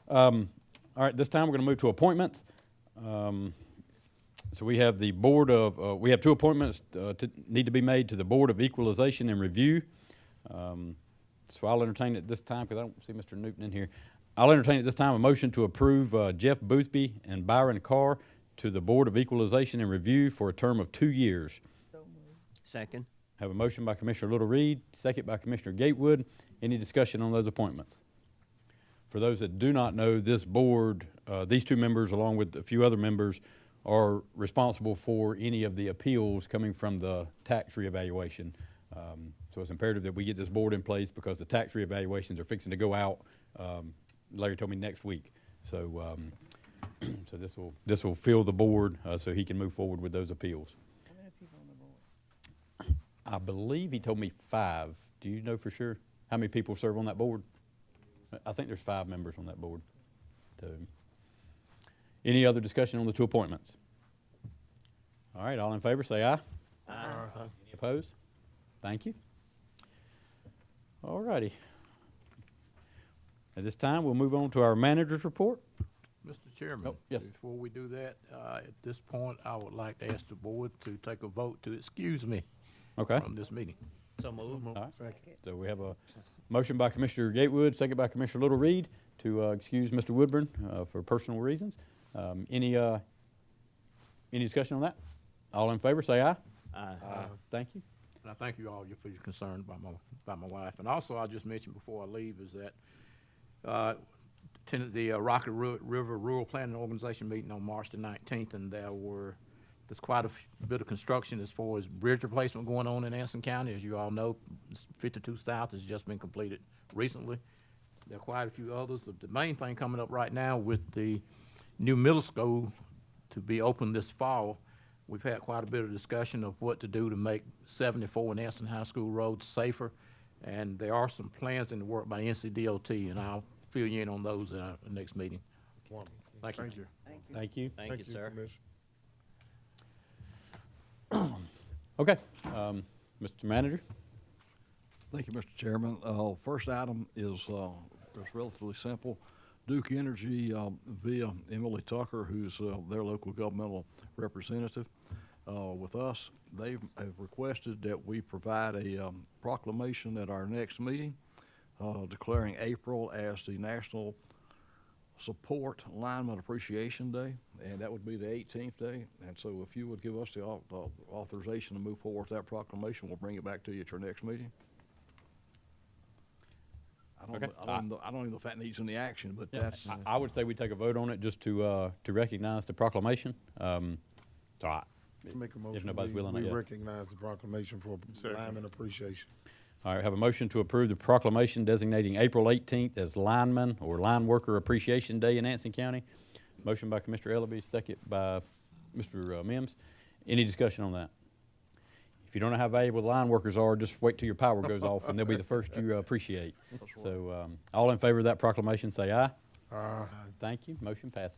All right, this time we're gonna move to appointments. So we have the board of, we have two appointments need to be made to the Board of Equalization and Review. So I'll entertain at this time, because I don't see Mr. Newton in here. I'll entertain at this time a motion to approve Jeff Boothby and Byron Carr to the Board of Equalization and Review for a term of 2 years. Second. Have a motion by Commissioner Little Reed, second by Commissioner Gatewood. Any discussion on those appointments? For those that do not know, this board, these two members, along with a few other members, are responsible for any of the appeals coming from the tax reevaluation. So it's imperative that we get this board in place because the tax reevaluations are fixing to go out. Larry told me next week. So, so this will fill the board so he can move forward with those appeals. How many people on the board? I believe he told me 5. Do you know for sure how many people serve on that board? I think there's 5 members on that board. So, any other discussion on the 2 appointments? All right, all in favor, say aye. Aye. Any opposed? Thank you. All righty. At this time, we'll move on to our manager's report. Mr. Chairman. Oh, yes. Before we do that, at this point, I would like to ask the board to take a vote to excuse me Okay. from this meeting. So moved. All right. Second. So we have a motion by Commissioner Gatewood, second by Commissioner Little Reed to excuse Mr. Woodburn for personal reasons. Any discussion on that? All in favor, say aye. Aye. Thank you. And I thank you all for your concern about my wife. And also, I just mentioned before I leave is that attended the Rocky River Rural Planning Organization meeting on March the 19th, and there's quite a bit of construction as far as bridge replacement going on in Anson County. As you all know, 52 South has just been completed recently. There are quite a few others. The main thing coming up right now with the new middle school to be open this fall, we've had quite a bit of discussion of what to do to make 74 and Anson High School roads safer. And there are some plans in the work by NCDOT, and I'll fill you in on those at our next meeting. Wonderful. Thank you. Thank you. Thank you. Thank you, sir. Commissioner. Okay. Mr. Manager? Thank you, Mr. Chairman. First item is relatively simple. Duke Energy via Emily Tucker, who's their local governmental representative with us, they have requested that we provide a proclamation at our next meeting declaring April as the National Support Lineman Appreciation Day, and that would be the 18th day. And so if you would give us the authorization to move forward with that proclamation, we'll bring it back to you at your next meeting. Okay. I don't even know if that needs any action, but Yeah, that's. I would say we take a vote on it just to recognize the proclamation. So Make a motion. if nobody's willing, We yeah. recognize the proclamation for lineman appreciation. All right, have a motion to approve the proclamation designating April 18th as Lineman or Line Worker Appreciation Day in Anson County. Motion by Commissioner Ellaby, second by Mr. Mims. Any discussion on that? If you don't know how valuable the line workers are, just wait till your power goes off and they'll be the first you appreciate. So all in favor of that proclamation, say aye. Aye. Thank you. Motion passes.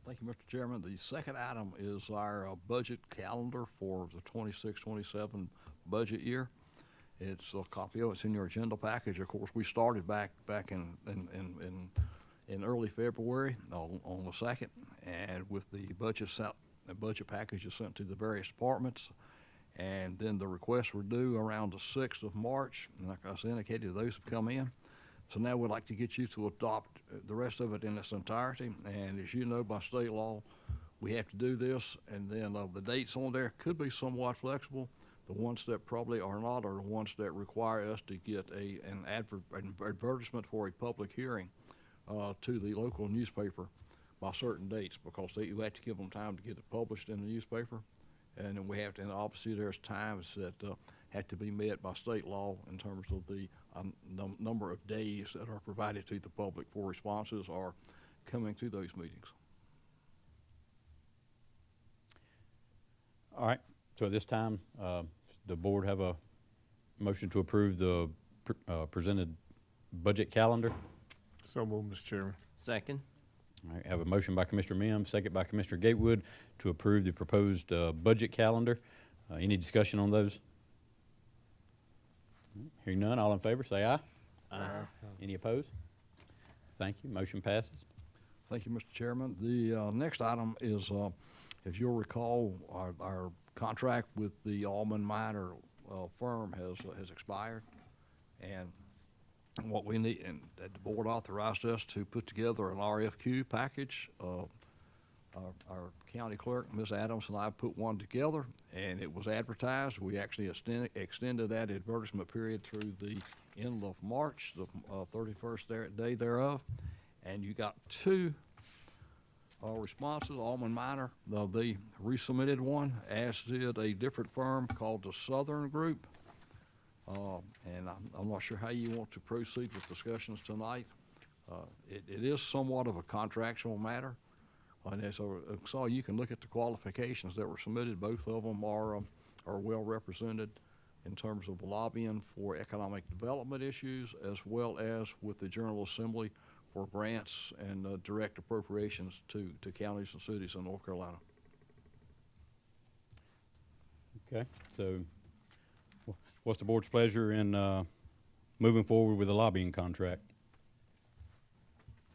Thank you, Mr. Chairman. The second item is our budget calendar for the 26-27 budget year. It's a copy of it's in your agenda package. Of course, we started back in early February on the 2nd, and with the budget package is sent to the various departments, and then the requests were due around the 6th of March, and like I indicated, those have come in. So now we'd like to get you to adopt the rest of it in its entirety, and as you know, by state law, we have to do this, and then the dates on there could be somewhat flexible. The ones that probably are not are the ones that require us to get an advertisement for a public hearing to the local newspaper by certain dates, because you have to give them time to get it published in the newspaper. And then we have to, and obviously there's times that have to be met by state law in terms of the number of days that are provided to the public for responses or coming to those meetings. All right. So at this time, the board have a motion to approve the presented budget calendar. So moved, Mr. Chairman. Second. All right, have a motion by Commissioner Mims, second by Commissioner Gatewood to approve the proposed budget calendar. Any discussion on those? Hearing none, all in favor, say aye. Aye. Any opposed? Thank you, motion passes. Thank you, Mr. Chairman. The next item is, if you'll recall, our contract with the Allman Minor firm has expired. And what we need, and the board authorized us to put together an RFQ package. Our county clerk, Ms. Adams, and I put one together, and it was advertised. We actually extended that advertisement period through the end of March, the 31st day thereof. And you got two responses. Allman Minor, they resubmitted one, as did a different firm called the Southern Group. And I'm not sure how you want to proceed with discussions tonight. It is somewhat of a contractual matter. And so you can look at the qualifications that were submitted. Both of them are well represented in terms of lobbying for economic development issues, as well as with the General Assembly for grants and direct appropriations to counties and cities in North Carolina. Okay, so what's the board's pleasure in moving forward with the lobbying contract?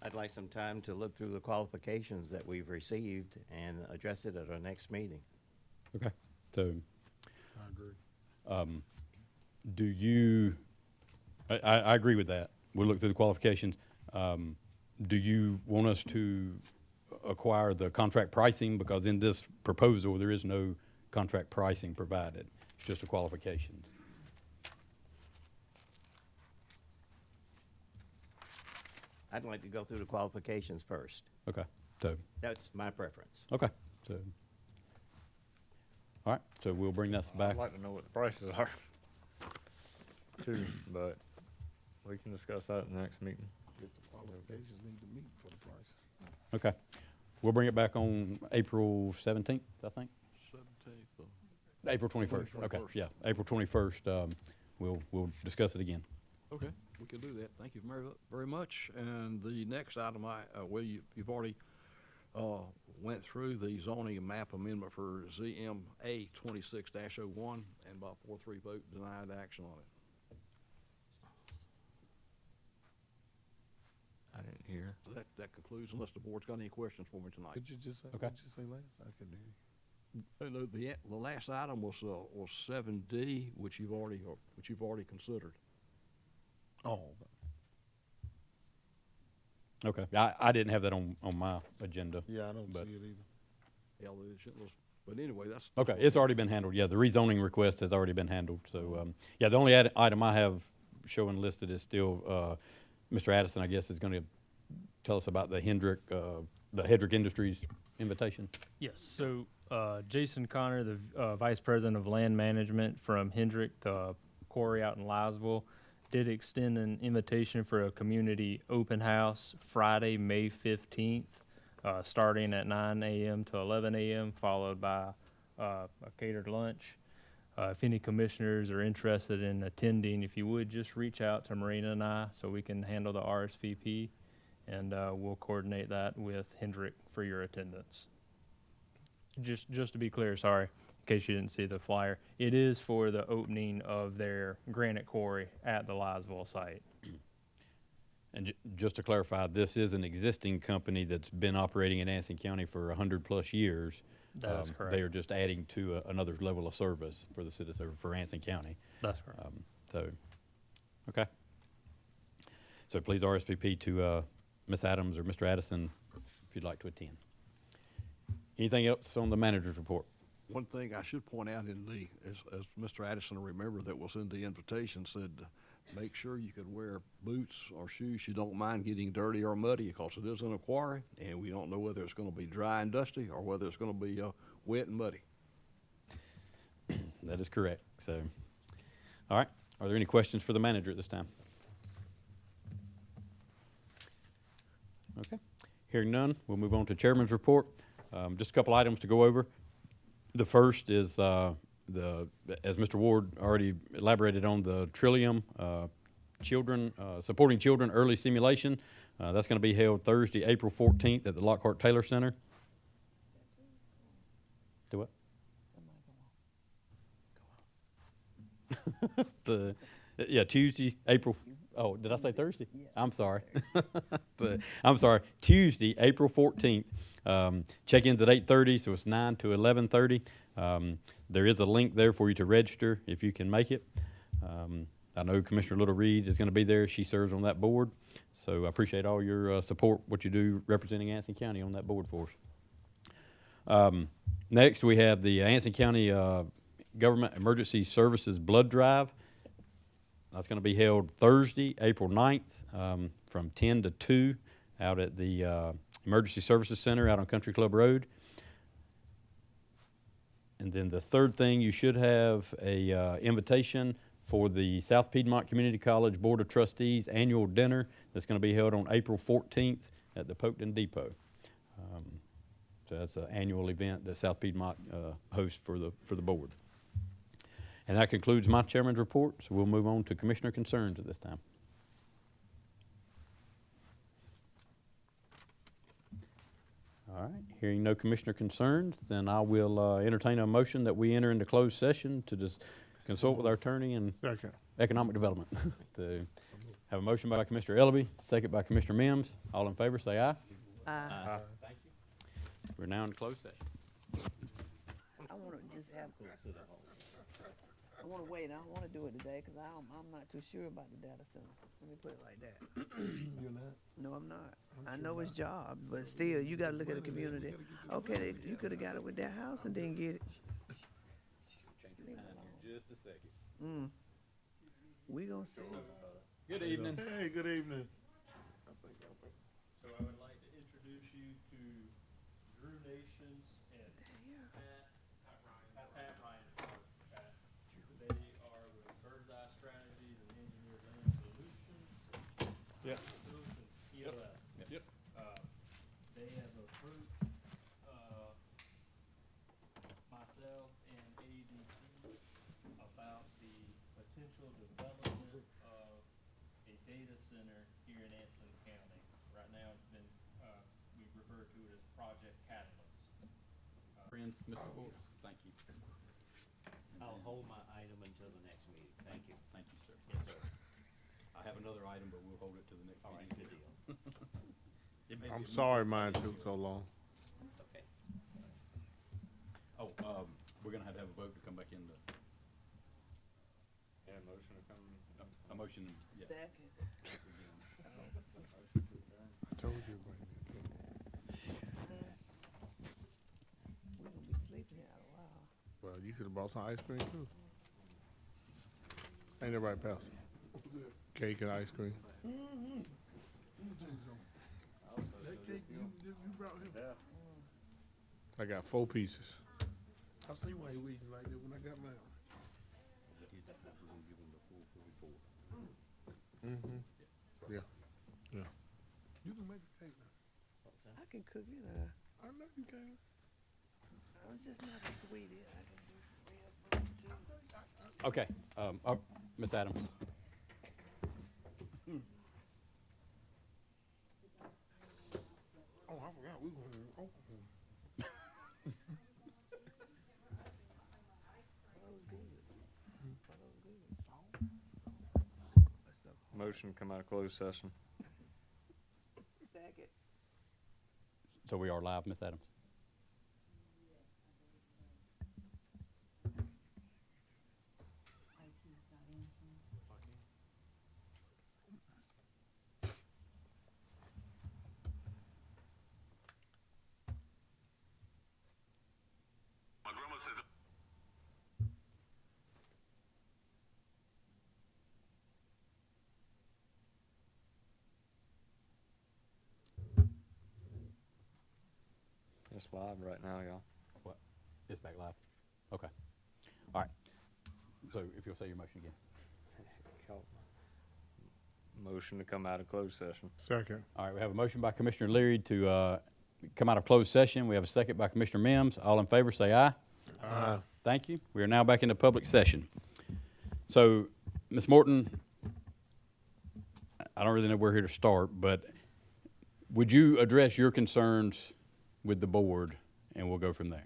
I'd like some time to look through the qualifications that we've received and address it at our next meeting. Okay, so I agree. do you, I agree with that. We'll look through the qualifications. Do you want us to acquire the contract pricing? Because in this proposal, there is no contract pricing provided. It's just the qualifications. I'd like to go through the qualifications first. Okay, so, That's my preference. okay, so, all right, so we'll bring that back. I'd like to know what the prices are too, but we can discuss that in the next meeting. Guess the qualifications need to meet for the price. Okay, we'll bring it back on April 17th, I think. 17th. April 21st, okay, 21st. yeah, April 21st, we'll discuss it again. Okay, we can do that. Thank you very much. And the next item, well, you've already went through the zoning map amendment for ZMA 26-01, and by 4-3 vote denied action on it. I didn't hear. That concludes, unless the board's got any questions for me tonight. Could you just say, Okay. what'd you say last? I couldn't hear you. The last item was 7D, which you've already considered. Oh, Okay, I didn't have that on my agenda. yeah, I don't But- see it either. Yeah, but anyway, that's. Okay, it's already been handled, yeah, the rezoning request has already been handled, so, yeah, the only item I have showing listed is still, Mr. Addison, I guess, is gonna tell us about the Hendrick Industries invitation. Yes, so Jason Connor, the Vice President of Land Management from Hendrick, the quarry out in Lysville, did extend an invitation for a community open house Friday, May 15th, starting at 9 a.m. to 11 a.m., followed by a catered lunch. If any commissioners are interested in attending, if you would, just reach out to Marina and I so we can handle the RSVP, and we'll coordinate that with Hendrick for your attendance. Just to be clear, sorry, in case you didn't see the flyer, it is for the opening of their granite quarry at the Lysville site. And just to clarify, this is an existing company that's been operating in Anson County for 100+ years. That is correct. They are just adding to another level of service for the citizens, for Anson County. That's correct. So, okay. So please RSVP to Ms. Adams or Mr. Addison if you'd like to attend. Anything else on the manager's report? One thing I should point out as Mr. Addison will remember that was in the invitation, said, make sure you could wear boots or shoes you don't mind getting dirty or muddy, because it is in a quarry, and we don't know whether it's gonna be dry and dusty or whether it's gonna be wet and muddy. That is correct. So, all right. Are there any questions for the manager at this time? Okay. Hearing none, we'll move on to chairman's report. Just a couple items to go over. The first is as Mr. Ward already elaborated on, the Trillium Children, Supporting Children Early Simulation. That's going to be held Thursday, April 14th at the Lockhart Taylor Center. Do what? Tuesday, April. Oh, did I say Thursday? I'm sorry. I'm sorry. Tuesday, April 14th. Check-ins at 8:30, so it's 9 to 11:30. There is a link there for you to register if you can make it. I know Commissioner Little Reed is going to be there. She serves on that board. So I appreciate all your support, what you do representing Anson County on that board for us. Next, we have the Anson County Government Emergency Services Blood Drive. That's going to be held Thursday, April 9th, from 10 to 2 out at the Emergency Services Center out on Country Club Road. And then the third thing, you should have a invitation for the South Piedmont Community College Board of Trustees Annual Dinner that's going to be held on April 14th at the Polkton Depot. So that's an annual event that South Piedmont hosts for the board. And that concludes my chairman's report, so we'll move on to commissioner concerns at this time. All right, hearing no commissioner concerns, then I will entertain a motion that we enter into closed session to just consult with our attorney and economic development. To have a motion by Commissioner Ellaby, second by Commissioner Mims. All in favor, say aye. Aye. Thank you. We're now in closed session. I wanna just have, I wanna wait, I don't wanna do it today, cause I'm not too sure about the data center. Let me put it like that. You're not? No, I'm not. I know it's jobs, but still, you gotta look at the community. Okay, you could've got it with that house and didn't get it. Just a second. We gonna see. Good evening. Hey, good evening. So I would like to introduce you to Drew Nations and Pat Ryan. They are with Bird's Eye Strategies and Engineered Land Solutions. Yes. Solutions, ELS. Yep. They have approached, myself and ADC about the potential development of a data center here in Anson County. Right now, it's been, we refer to it as Project Catalyst. Friends, Mr. Ford, thank you. I'll hold my item until the next meeting. Thank you. Thank you, sir. Yes, sir. I have another item, but we'll hold it to the next All right, meeting. good deal. It may I'm be- sorry mine took so long. Okay. Oh, we're gonna have to have a vote to come back in the, Yeah, motion to come. a motion, yeah. Second. I told you. We gonna be sleeping here a while. Well, you could've brought some ice cream too. Ain't that right, Pastor? Cake and ice cream. That cake you brought him? I got 4 pieces. I see why you eating like that when I got mine. Mm-hmm. Yeah, yeah. You can make a cake now. I can cook it, I know you can. I'm just not a sweetie. I can do some real food too. Okay, Ms. Adams. Oh, I forgot we were in open. Motion to come out of closed session. Second. So we are live, Ms. Adams? My grandma said. It's live right now, y'all. What? It's back live? Okay. All right. So if you'll say your motion again. Motion to come out of closed session. Second. All right, we have a motion by Commissioner Leary to come out of closed session. We have a second by Commissioner Mims. All in favor, say aye. Aye. Thank you. We are now back into public session. So, Ms. Morton, I don't really know where here to start, but would you address your concerns with the board, and we'll go from there?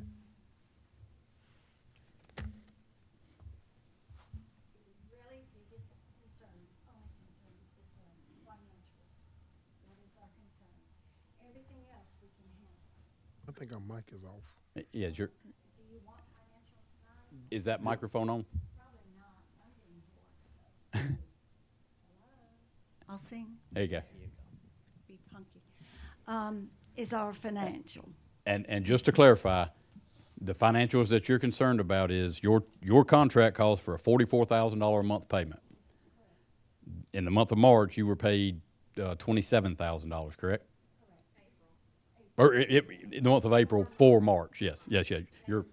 Really biggest concern, only concern is the financial. That is our concern. Everything else we can handle. I think our mic is off. Yeah, Do you want financial tonight? is that microphone on? Probably not. I'm getting hoarse, so. Hello? I'll sing. There you go. Be punky. Is our financial. And just to clarify, the financials that you're concerned about is your contract calls for a $44,000 a month payment. In the month of March, you were paid $27,000, correct? Or in the month of April for March, yes. You're.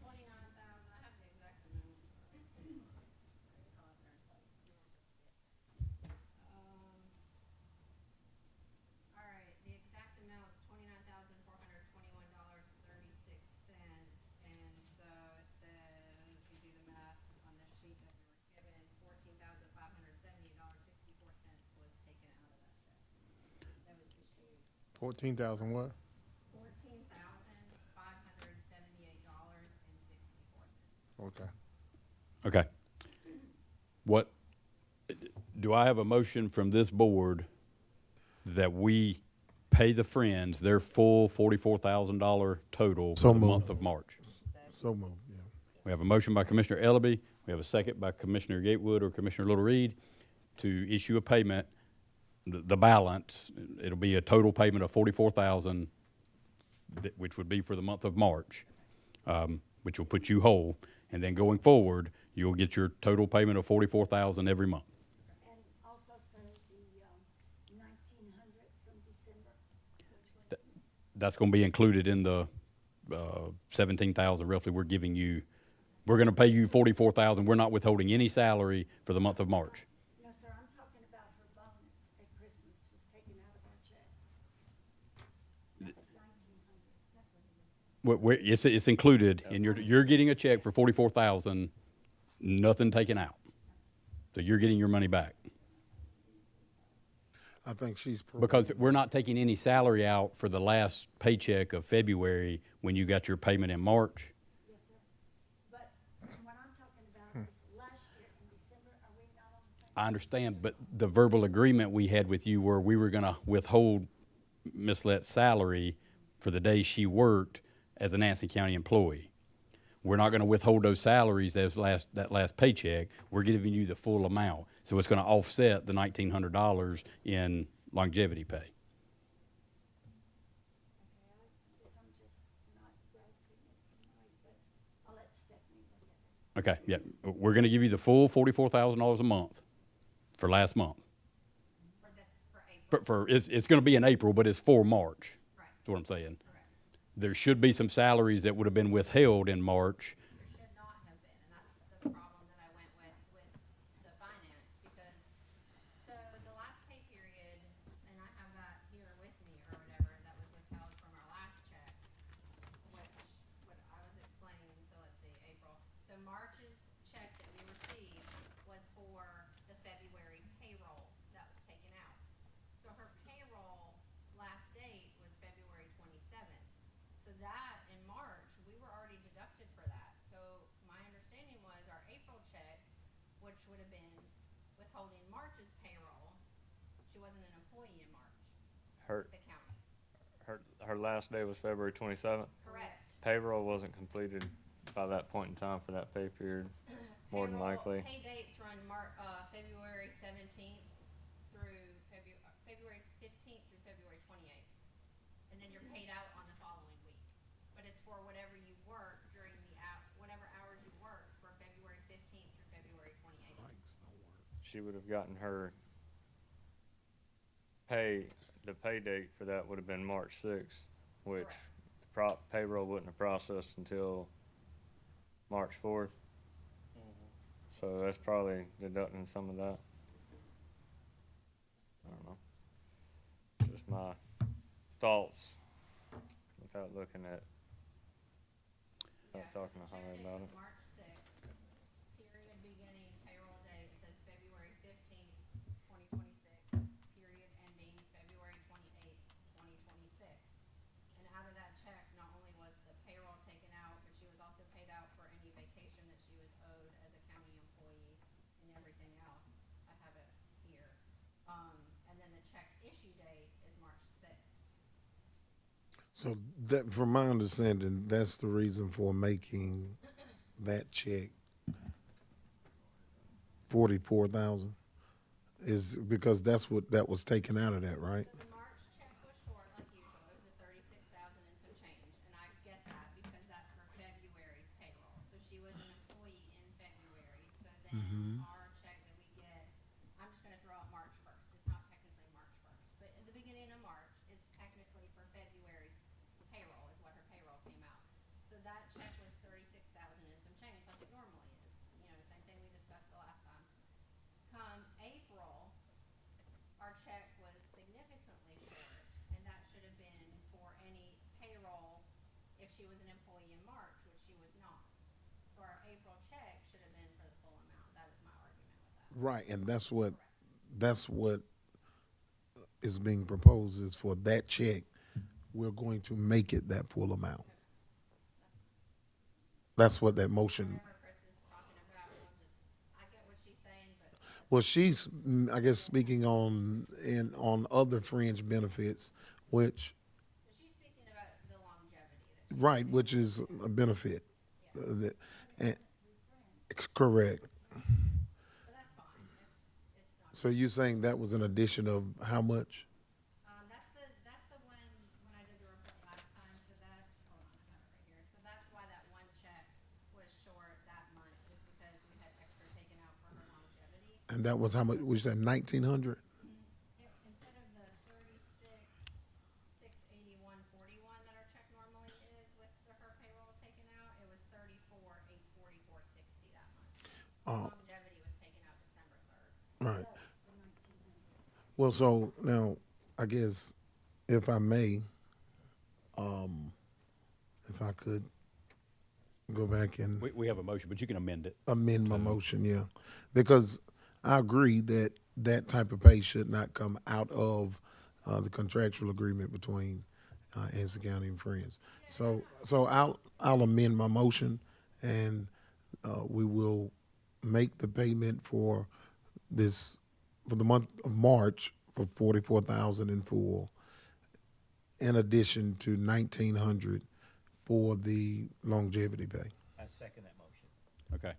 All right, the exact amount is $29,421.36, and so it says, you do the math on the sheet that we were given, $14,578.64 was taken out of that check. That was issued. 14,000 what? $14,578.64. Okay. Okay. What, do I have a motion from this board that we pay the Friends their full $44,000 total So for the moved. month of March? So moved, yeah. We have a motion by Commissioner Ellaby. We have a second by Commissioner Gatewood or Commissioner Little Reed to issue a payment, the balance. It'll be a total payment of $44,000, which would be for the month of March, which will put you whole. And then going forward, you'll get your total payment of $44,000 every month. And also, sir, the 1,900 from December, which was That's going to be included in the $17,000 roughly we're giving you. We're going to pay you $44,000. We're not withholding any salary for the month of March. No, sir, I'm talking about her bonus at Christmas was taken out of our check. That was 1,900, that's what it is. It's included in you're getting a check for $44,000, nothing taken out. So you're getting your money back. I think she's. Because we're not taking any salary out for the last paycheck of February when you got your payment in March. Yes, sir. But what I'm talking about is last year in December, are we not on the same? I understand, but the verbal agreement we had with you where we were going to withhold Miss Lett's salary for the days she worked as an Anson County employee. We're not going to withhold those salaries that last paycheck. We're giving you the full amount. So it's going to offset the $1,900 in longevity pay. Okay, I guess I'm just not grasping it tonight, but I'll let Stephanie look at it. Okay, yeah. We're going to give you the full $44,000 a month for last month. For this, for April. It's going to be in April, but it's for March. Right. That's what I'm saying. Correct. There should be some salaries that would have been withheld in March. Should not have been, and that's the problem that I went with the finance, because, so the last pay period, and I have that here with me or whatever, that was withheld from our last check, which, what I was explaining, so let's see, April. So March's check that we received was for the February payroll that was taken out. So her payroll last date was February 27th. So that, in March, we were already deducted for that. So my understanding was our April check, which would have been withholding March's payroll, she wasn't an employee in March, Her, the county. her last day was February 27th. Correct. Payroll wasn't completed by that point in time for that pay period, more than likely. Pay dates run February 17th through February 15th through February 28th. And then you're paid out on the following week. But it's for whatever you work during whatever hours you work for February 15th through February 28th. She would have gotten her pay, the pay date for that would have been March 6th, which payroll wouldn't have processed until March 4th. So that's probably deducting some of that. I don't know. Just my thoughts without looking at, without talking to Holly about it. March 6th. check issue date is March sixth. So that, from my understanding, that's the reason for making that check 44,000, is because that's what that was taken out of that, right? So the March check was short like usual, it was the 36,000 and some change, and I get that because that's for February's payroll. So she was an employee in February, so then our check that we get, I'm just gonna throw out March first, it's not technically March first, but at the beginning of March, it's technically for February's payroll, is what her payroll came out. So that check was 36,000 and some change, like it normally is, you know, same thing we discussed the last time. Come April, our check was significantly short, and that should have been for any payroll if she was an employee in March, which she was not. So our April check should have been for the full amount. That is my argument with that. Right, and that's what is being proposed, is for that check, we're going to make it that full amount. That's what that motion. Whatever Chris is talking about, I get what she's saying, but Well, she's, I guess, speaking on other fringe benefits, which, she's speaking about the longevity that right, which is a benefit. And, it's correct. but that's fine. It's not. So you're saying that was an addition of how much? That's the one, when I did the report last time, so that's, hold on, I have it right here. So that's why that one check was short that month, is because we had extra taken out for her longevity. And that was how much, was that 1,900? Instead of the 36,681.41 that our check normally is with her payroll taken out, it was 34,844.60 that month. Longevity was taken out December 3rd. Right. Well, so now, I guess, if I may, if I could go back and We have a motion, but you can amend it. amend my motion, yeah. Because I agree that that type of pay should not come out of the contractual agreement between Anson County and Friends. So I'll amend my motion, and we will make the payment for the month of March for 44,000 in full, in addition to 1,900 for the longevity pay. I second that motion. Okay,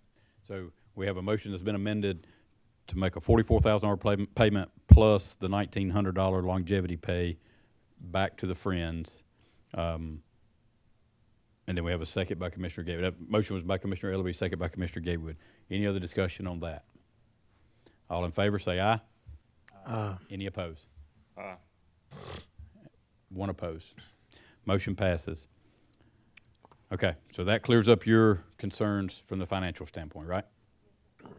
so we have a motion that's been amended to make a $44,000 payment plus the $1,900 longevity pay back to the Friends. And then we have a second by Commissioner Gatewood. That motion was by Commissioner Ellaby, second by Commissioner Gatewood. Any other discussion on that? All in favor, say aye. Aye. Any opposed? Aye. One opposed. Motion passes. Okay, so that clears up your concerns from the financial standpoint, right? So as far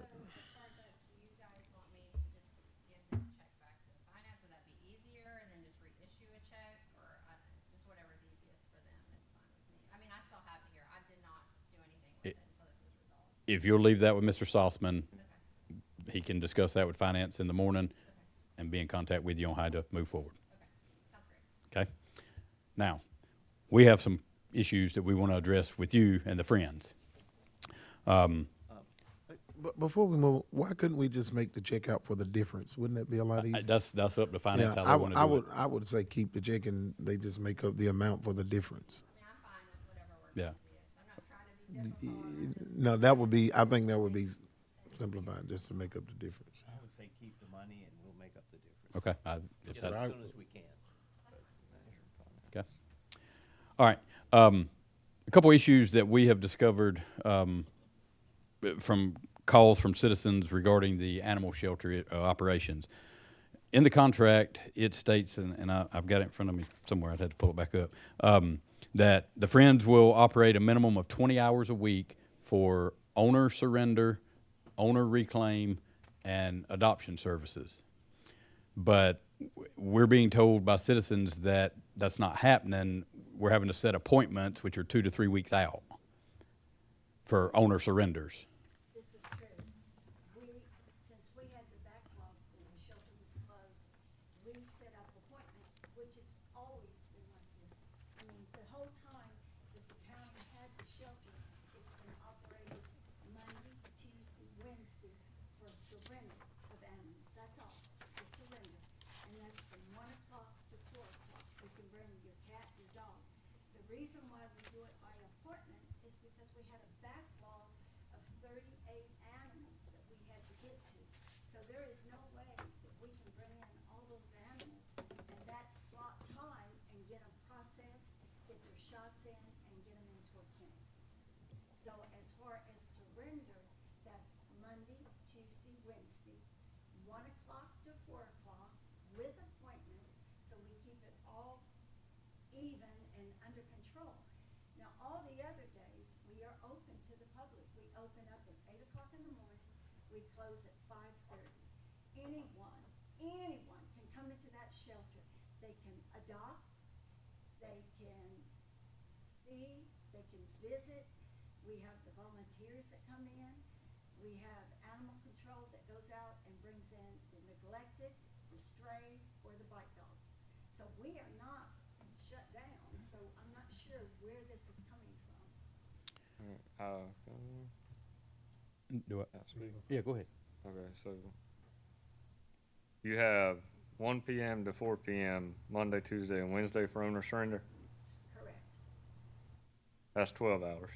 as that, do you guys want me to just give this check back to the finance? Would that be easier, and then just reissue a check, or just whatever's easiest for them? It's fine with me. I mean, I still have it here. I did not do anything with it until this was resolved. If you'll leave that with Mr. Saltzman, he can discuss that with finance in the morning and be in contact with you on how to move forward. Sounds great. Okay? Now, we have some issues that we want to address with you and the Friends. But before we move, why couldn't we just make the check out for the difference? Wouldn't that be a lot easier? That's up to finance Yeah, how they want to do it. I would say keep the check and they just make up the amount for the difference. I mean, I'm fine with whatever works Yeah. easiest. I'm not trying to be difficult. No, that would be, I think that would be simplified, just to make up the difference. I would say keep the money and we'll make up the difference. Okay. Just Is that- as soon as we can. Okay. All right. A couple issues that we have discovered from calls from citizens regarding the animal shelter operations. In the contract, it states, and I've got it in front of me somewhere, I'd have to pull it back up, that the Friends will operate a minimum of 20 hours a week for owner surrender, owner reclaim, and adoption services. But we're being told by citizens that that's not happening. We're having to set appointments, which are 2 to 3 weeks out for owner surrenders. This is true. Since we had the backlog when the shelter was closed, we set up appointments, which it's always been like this. I mean, the whole time that the county had the shelter, it's been operated Monday, Tuesday, Wednesday for surrender of animals. That's all, the surrender. And that's from reason why we do it by appointment is because we had a backlog of 38 animals that we had to get to. So there is no way that we can bring in all those animals and that slot time and get them processed, get their shots in, and get them into a kennel. So as far as surrender, that's Monday, Tuesday, Wednesday, 1 o'clock to 4 o'clock with appointments, so we keep it all even and under control. Now, all the other days, we are open to the public. We open up at 8 o'clock in the morning, we close at 5:30. Anyone can come into that shelter. They can adopt, they can see, they can visit. We have the volunteers that come in. We have animal control that goes out and brings in the neglected, the strays, or the bite dogs. So we are not shut down, so I'm not sure where this is coming from. Do I? Yeah, go ahead. Okay, so you have 1 p.m. to 4 p.m. Monday, Tuesday, and Wednesday for owner surrender? Correct. That's 12 hours.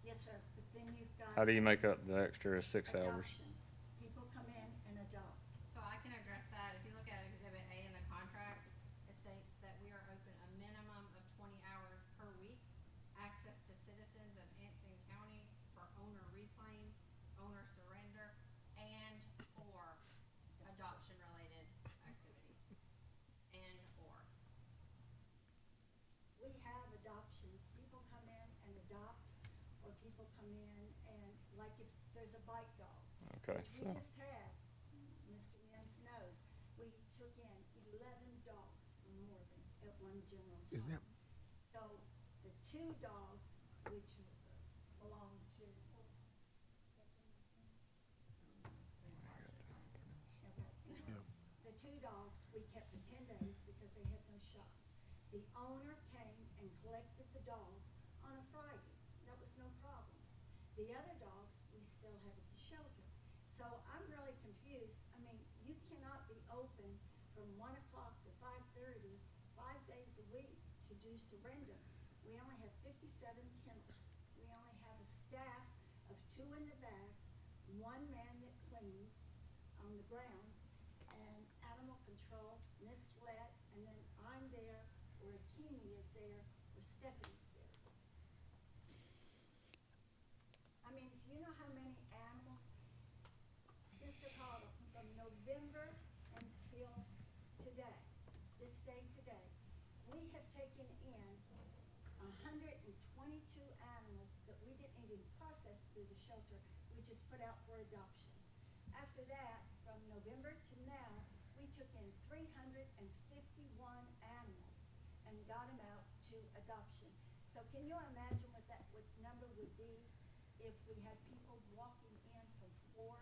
Yes, sir, but then you've got. How do you make up the extra 6 hours? Adoptions. People come in and adopt. So I can address that. If you look at Exhibit A in the contract, it states that we are open a minimum of 20 hours per week. Access to citizens of Anson County for owner reclaim, owner surrender, and or adoption-related activities. And/or. We have adoptions. People come in and adopt, or people come in and, like if there's a bite dog. Okay, Which so- we just had, Mr. Mims knows, we took in 11 dogs from Morgan at one general Is time. that- So the 2 dogs, which belong to, the 2 dogs, we kept for 10 days because they had no shots. The owner came and collected the dogs on a Friday. That was no problem. The other dogs, we still have at the shelter. So I'm really confused. I mean, you cannot be open from 1 o'clock to 5:30, 5 days a week to do surrender. We only have 57 kennels. We only have a staff of 2 in the back, 1 man that cleans on the grounds, and animal control, Miss Flett, and then I'm there, or Akimi is there, or Stephanie's there. I mean, do you know how many animals, Mr. Cottle, from November until today, this day today, we have taken in 122 animals that we didn't even process through the shelter, we just put out for adoption. After that, from November to now, we took in 351 animals and got them out to adoption. So can you imagine what that number would be if we had people walking in from 4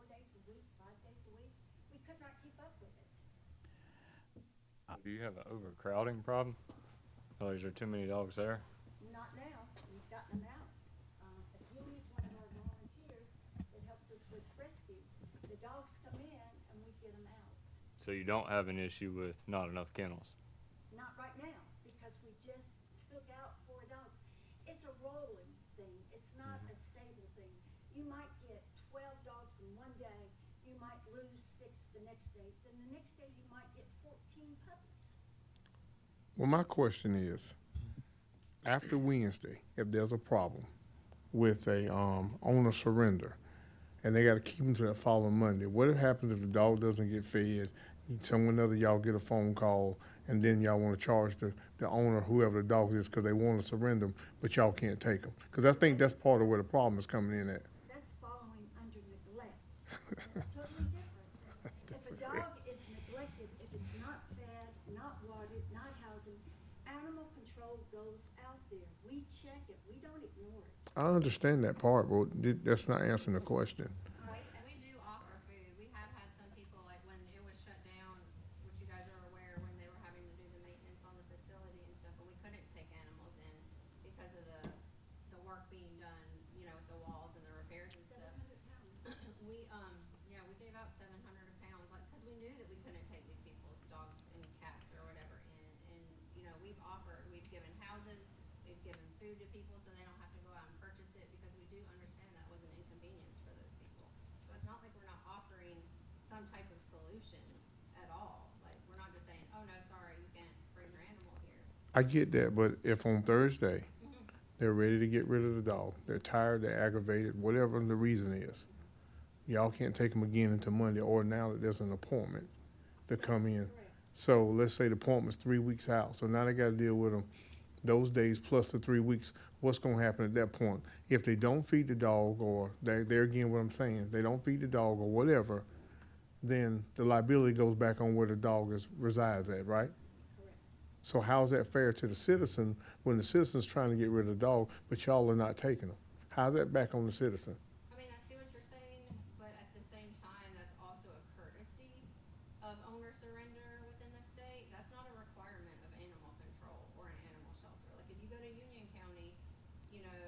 days a week, 5 days a week? We could not keep up with it. Do you have an overcrowding problem? Oh, is there too many dogs there? Not now, we've gotten them out. Akimi's one of our volunteers that helps us with rescue. The dogs come in and we get them out. So you don't have an issue with not enough kennels? Not right now, because we just took out 4 dogs. It's a rolling thing, it's not a stable thing. You might get 12 dogs in one day, you might lose 6 the next day, then the next day you might get 14 puppies. Well, my question is, after Wednesday, if there's a problem with a owner surrender, and they got to keep them to that following Monday, what happens if the dog doesn't get fed? Someone other y'all get a phone call, and then y'all want to charge the owner, whoever the dog is, because they want to surrender them, but y'all can't take them. Because I think that's part of where the problem is coming in at. That's following under neglect. That's totally different. If a dog is neglected, if it's not fed, not watered, not housing, animal control goes out there. We check it, we don't ignore it. I understand that part, but that's not answering the question. We do offer food. We have had some people, like when it was shut down, which you guys are aware, when they were having to do the maintenance on the facility and stuff, but we couldn't take animals in because of the work being done, you know, with the walls and the repairs and stuff. 700 pounds. We gave out 700 pounds, like, cause we knew that we couldn't take these people's dogs and cats or whatever in, and, you know, we've given food to people so they don't have to go out and purchase it, because we do understand that was an inconvenience for those people. So it's not like we're not offering some type of solution at all. Like, we're not just saying, oh, no, sorry, you can't bring your animal here. I get that, but if on Thursday, they're ready to get rid of the dog, they're tired, they're aggravated, whatever the reason is, y'all can't take them again until Monday, or now that there's an appointment to come in. So let's say the appointment's 3 weeks out, so now they gotta deal with them those days plus the 3 weeks. What's gonna happen at that point? If they don't feed the dog, or they're again what I'm saying, they don't feed the dog or whatever, then the liability goes back on where the dog resides at, right? So how's that fair to the citizen when the citizen's trying to get rid of the dog, but y'all are not taking them? How's that back on the citizen? I mean, I see what you're saying, but at the same time, that's also a courtesy of owner surrender within the state. That's not a requirement of animal control or an animal shelter. Like, if you go to Union County, you know,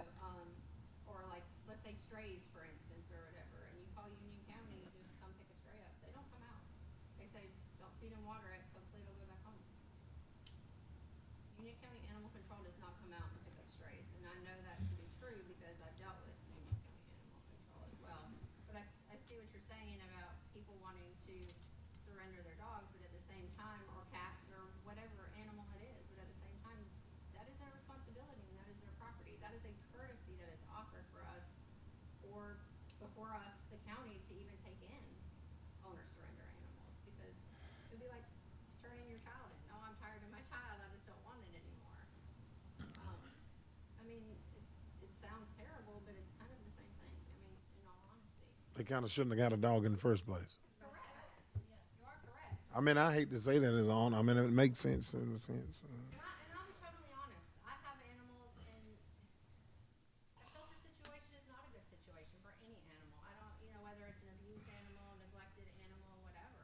or like, let's say strays, for instance, or whatever, and you call Union County to come pick a stray up, they don't come out. They say, don't feed and water it, hopefully it'll go back home. Union County Animal Control does not come out and pick up strays, and I know that to be true because I've dealt with Union County Animal Control as well. But I see what you're saying about people wanting to surrender their dogs, but at the same time, or cats, or whatever animal it is, but at the same time, that is their responsibility and that is their property. That is a courtesy that is offered for us, or before us, the county, to even take in owner surrender animals, because it would be like turning your child in. No, I'm tired of my child, I just don't want it anymore. I mean, it sounds terrible, but it's kind of the same thing, I mean, in all honesty. They kinda shouldn't have got a dog in the first place. Correct. You are correct. I mean, I hate to say that it's on, I mean, it makes sense in a sense. And I'll be totally honest, I have animals, and a shelter situation is not a good situation for any animal. I don't, you know, whether it's an abused animal, neglected animal, whatever.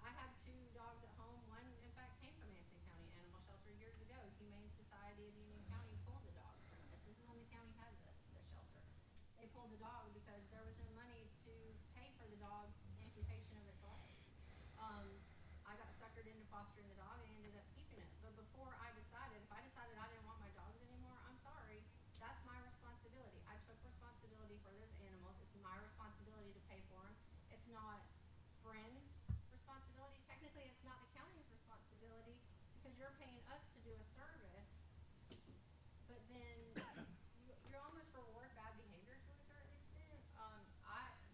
I have 2 dogs at home. One, in fact, came from Anson County Animal Shelter years ago. Humane Society of Union County pulled the dog from this. This is when the county had the shelter. They pulled the dog because there was no money to pay for the dog's amputation of its leg. I got suckered into fostering the dog and ended up keeping it. But before I decided, if I decided I didn't want my dogs anymore, I'm sorry. That's my responsibility. I took responsibility for those animals. It's my responsibility to pay for them. It's not Friends' responsibility. Technically, it's not the county's responsibility because you're paying us to do a service. But then you almost reward bad behavior to a certain extent.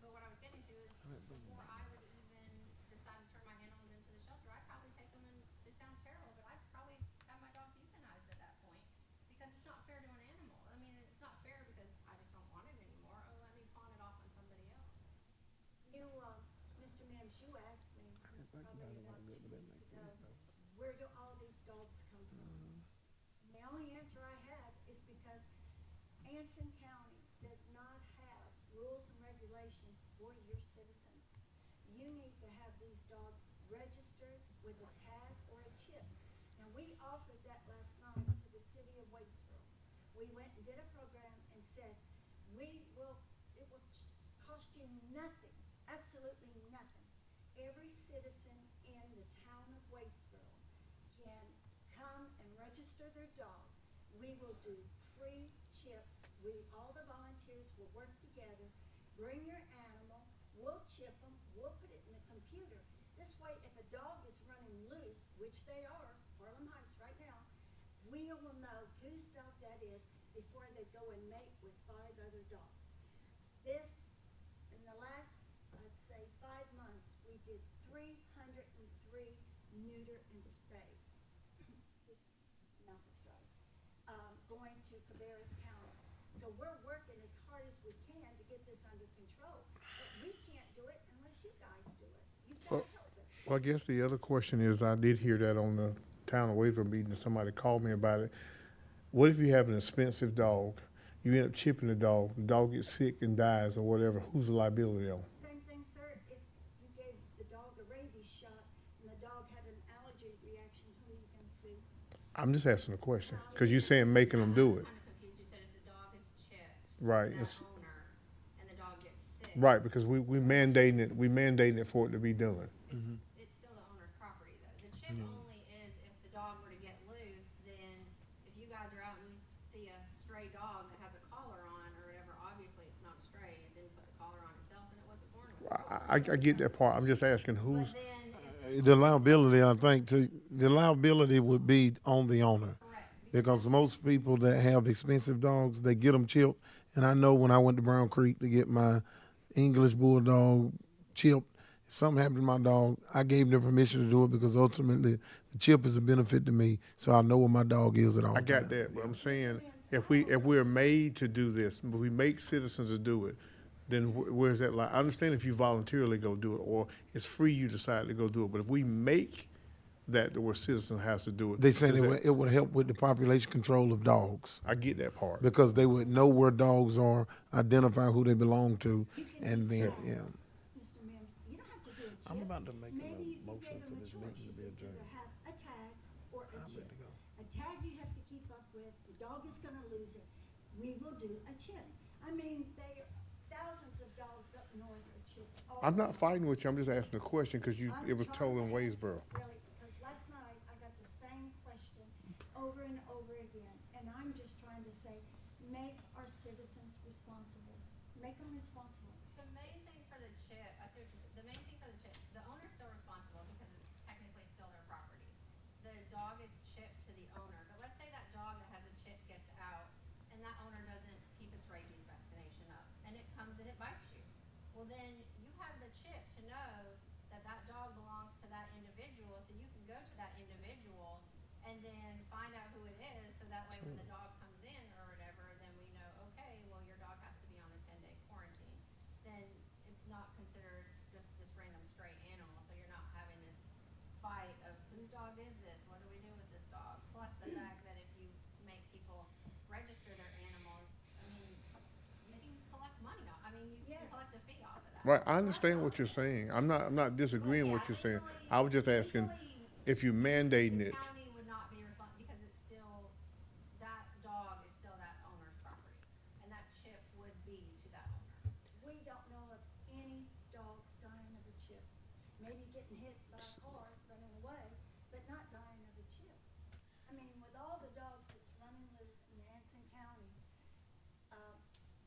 But what I was getting to is before I would even decide to turn my animals into the shelter, I'd probably take them, and this sounds terrible, but I'd probably have my dogs euthanized at that point because it's not fair to an animal. I mean, it's not fair because I just don't want it anymore. Oh, let me pawn it off on somebody else. You, Mr. Mims, you asked me probably about 2 weeks ago, where do all these dogs come from? And the only answer I have is because Anson County does not have rules and regulations for your citizens. You need to have these dogs registered with a tag or a chip. Now, we offered that last night to the city of Waitsville. We went and did a program and said, it will cost you nothing, absolutely nothing. Every citizen in the town of Waitsville can come and register their dog. We will do free chips. All the volunteers will work together. Bring your animal, we'll chip them, we'll put it in the computer. This way, if a dog is running loose, which they are, Harlem Heights right now, we will know whose dog that is before they go and mate with 5 other dogs. This, in the last, I'd say 5 months, we did 303 neuter and spay. Mouthful strike. Going to Cabarrus County. So we're working as hard as we can to get this under control. But we can't do it unless you guys do it. You've got to help us. Well, I guess the other question is, I did hear that on the town of Waverly meeting, somebody called me about it. What if you have an expensive dog, you end up chipping the dog gets sick and dies or whatever, who's the liability on? Same thing, sir, if you gave the dog a rabies shot and the dog had an allergy reaction, who are you gonna sue? I'm just asking a question, because you're saying making them do it. I'm kind of confused. You said if the dog is chipped, Right, that it's, owner, and the dog gets sick. right, because we mandating it for it to be done. It's still the owner's property though. The chip only is if the dog were to get loose, then if you guys are out and you see a stray I get that part. I'm just asking who's, The liability, I think, the liability would be on the owner. Because most people that have expensive dogs, they get them chipped. And I know when I went to Brown Creek to get my English Bulldog chipped, if something happened to my dog, I gave them permission to do it because ultimately the chip is a benefit to me. So I know where my dog is at all I got times. that, but I'm saying, if we're made to do this, if we make citizens to do it, then where's that line? I understand if you voluntarily go do it, or it's free, you decide to go do it, but if we make that where citizen has to do it. They say is it would help with the population control of dogs. I get that part. Because they would know where dogs are, identify who they belong to, and then, yeah. Mr. Mims, you don't have to do a chip. I'm about to make a Maybe if you motion gave for them a this choice, meeting to be you could adjourned. either have a tag or a I'm chip. ready to go. A tag you have to keep up with, the dog is gonna lose it. We will do a chip. I mean, thousands of dogs up north are chipped all I'm the not time. fighting with you, I'm just asking a question, because I'm it was trying told in to answer Waysboro. it really, because last night I got the same question over and over again, and I'm just trying to say, make our citizens responsible. Make them responsible. The main thing for the chip, I see what you're saying, the main thing for the chip, the owner's still responsible because it's technically still their property. The dog is chipped to the owner, but let's say that dog that has a chip gets out and that owner doesn't keep its rabies vaccination up and it comes and it bites you. Well, then you have the chip to know that that dog belongs to that individual, so you can go to that individual and then find out who it is, so that way when the dog comes in or whatever, then we know, okay, well, your dog has to be on a 10-day quarantine. Then it's not considered just this random stray animal, so you're not having this fight of whose dog is this, what do we do with this dog? Plus the fact that if you make people register their animals, I mean, you can collect money off, I mean, you can collect a fee off of that. Right, I understand what you're saying. I'm not disagreeing with what you're saying. I was just asking if you're mandating it. The county would not be responsible because it's still, that dog is still that owner's property, and that chip would be to that owner. We don't know of any dogs dying of a chip. Maybe getting hit by a car, running away, but not dying of a chip. I mean, with all the dogs that's running loose in Anson County,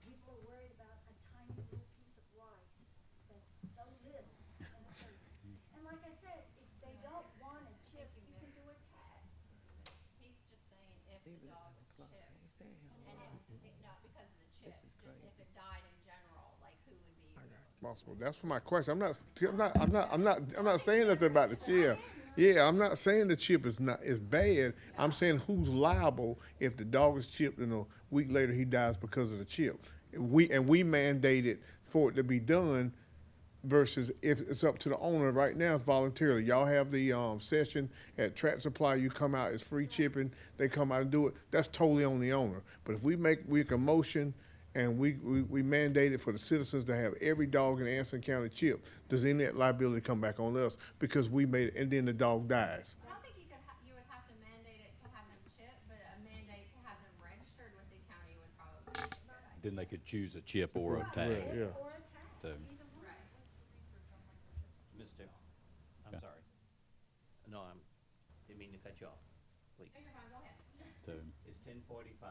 people are worried about a tiny little piece of rice that's so little and so. And like I said, if they don't want a chip, you can do a tag. He's just saying if the dog was chipped, and not because of the chip, just if it died in general, like who would be Possible. That's for my question. I'm not saying nothing about the chip. Yeah, I'm not saying the chip is bad. I'm saying who's liable if the dog is chipped and a week later he dies because of the chip. We mandated for it to be done versus if it's up to the owner. Right now it's voluntarily. Y'all have the session at Track Supply, you come out, it's free chipping, they come out and do it. That's totally on the owner. But if we make a motion and we mandate it for the citizens to have every dog in Anson County chipped, does any of that liability come back on us because we made it and then the dog dies? I don't think you would have to mandate it to have them chipped, but a mandate to have them registered with the county would probably be a good idea. Then they could choose a chip or a tag. Yeah. So, Mr. I'm sorry. No, didn't mean to cut you off. Please. Oh, you're fine, go ahead. so, It's 10:45.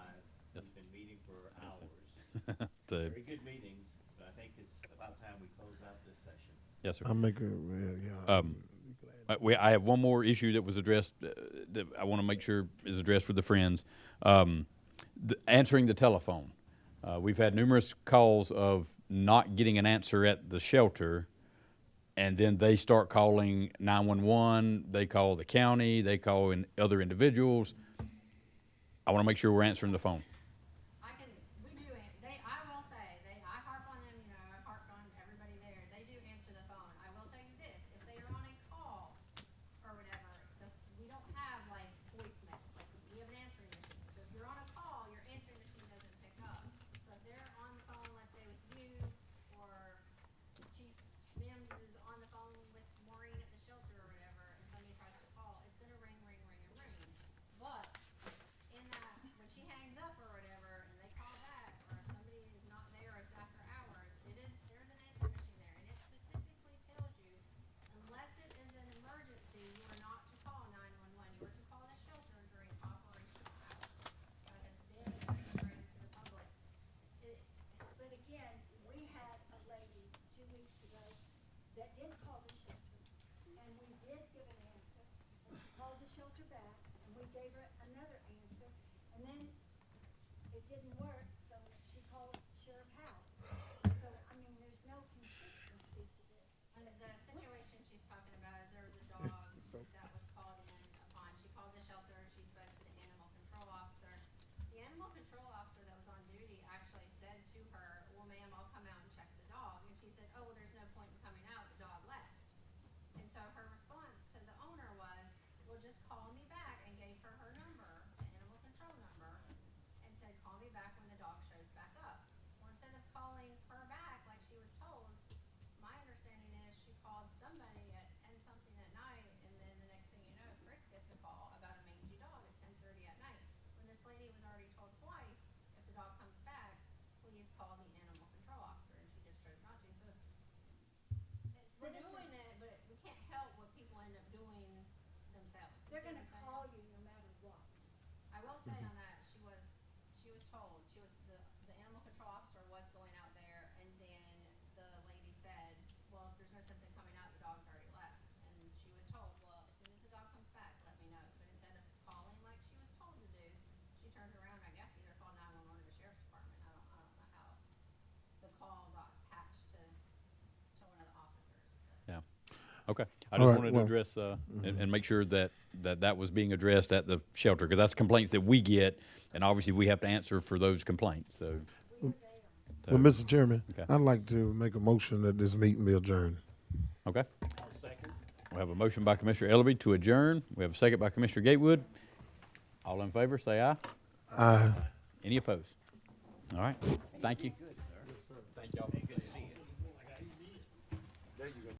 Yes, We've been meeting for hours. so, Very good meetings, but I think it's about time we close out this session. yes, sir. I make a, I have one more issue that was addressed that I want to make sure is addressed with the Friends. Answering the telephone. We've had numerous calls of not getting an answer at the shelter, and then they start calling 911, they call the county, they call in other individuals. I want to make sure we're answering the phone. I will say, I harp on them, I harp on everybody there, they do answer the phone. I will tell you this, if they are on a call or whatever, we don't have like voicemail, like we have an answering machine. So if you're on a call, your answering machine doesn't pick up. So if they're on the phone, let's say with you, or Chief Mims is on the phone with Maureen at the shelter or whatever, and somebody tries to call, it's gonna ring, ring, ring, and ring. But in that, when she hangs up or that did call the shelter, and we did give an answer, and she called the shelter back, and we gave her another answer, and then it didn't work, so she called Sheriff Howard. So, I mean, there's no consistency to this. And the situation she's talking about is there was a dog that was called in upon, she called the shelter, she spoke to the animal control officer. The animal control officer that was on duty actually said to her, well, ma'am, I'll come out and check the dog. And she said, oh, well, there's no point in coming out, the dog left. And so her response to the owner was, well, just call me back, and gave her her number, the animal control number, and said, call me back when the dog shows back up. Well, instead of calling her back like she was told, my understanding is she called somebody at 10-something at night, and then the next thing you know, Chris gets a call about a mangy dog at 10:30 at night. When this lady was already told twice, if the dog comes back, please call the animal control officer, and she just chose not to. So we're doing it, but we can't help what people end up doing themselves. You They're see what gonna I'm saying? call you no matter what. I will say on that, she was told, the animal control officer was going out there, and then the lady said, well, if there's no sense in coming out, the dog's already left. And she was told, well, as soon as the dog comes back, let me know. But instead of calling like she was told to do, she turned around, I guess, either called 911 or the sheriff's department. I don't know how the call got patched to one of the officers. But Yeah. Okay. I All just right, wanted well- to address, and make sure that was being addressed at the shelter, because that's complaints that we get, and obviously we have to answer for those complaints, so. Well, Mr. Chairman, Okay. I'd like to make a motion that this meeting be adjourned. Okay. We have a motion by Commissioner Ellerby to adjourn. We have a second by Commissioner Gatewood. All in favor, say aye. Aye. Any opposed? All right. Thank you. Thank y'all.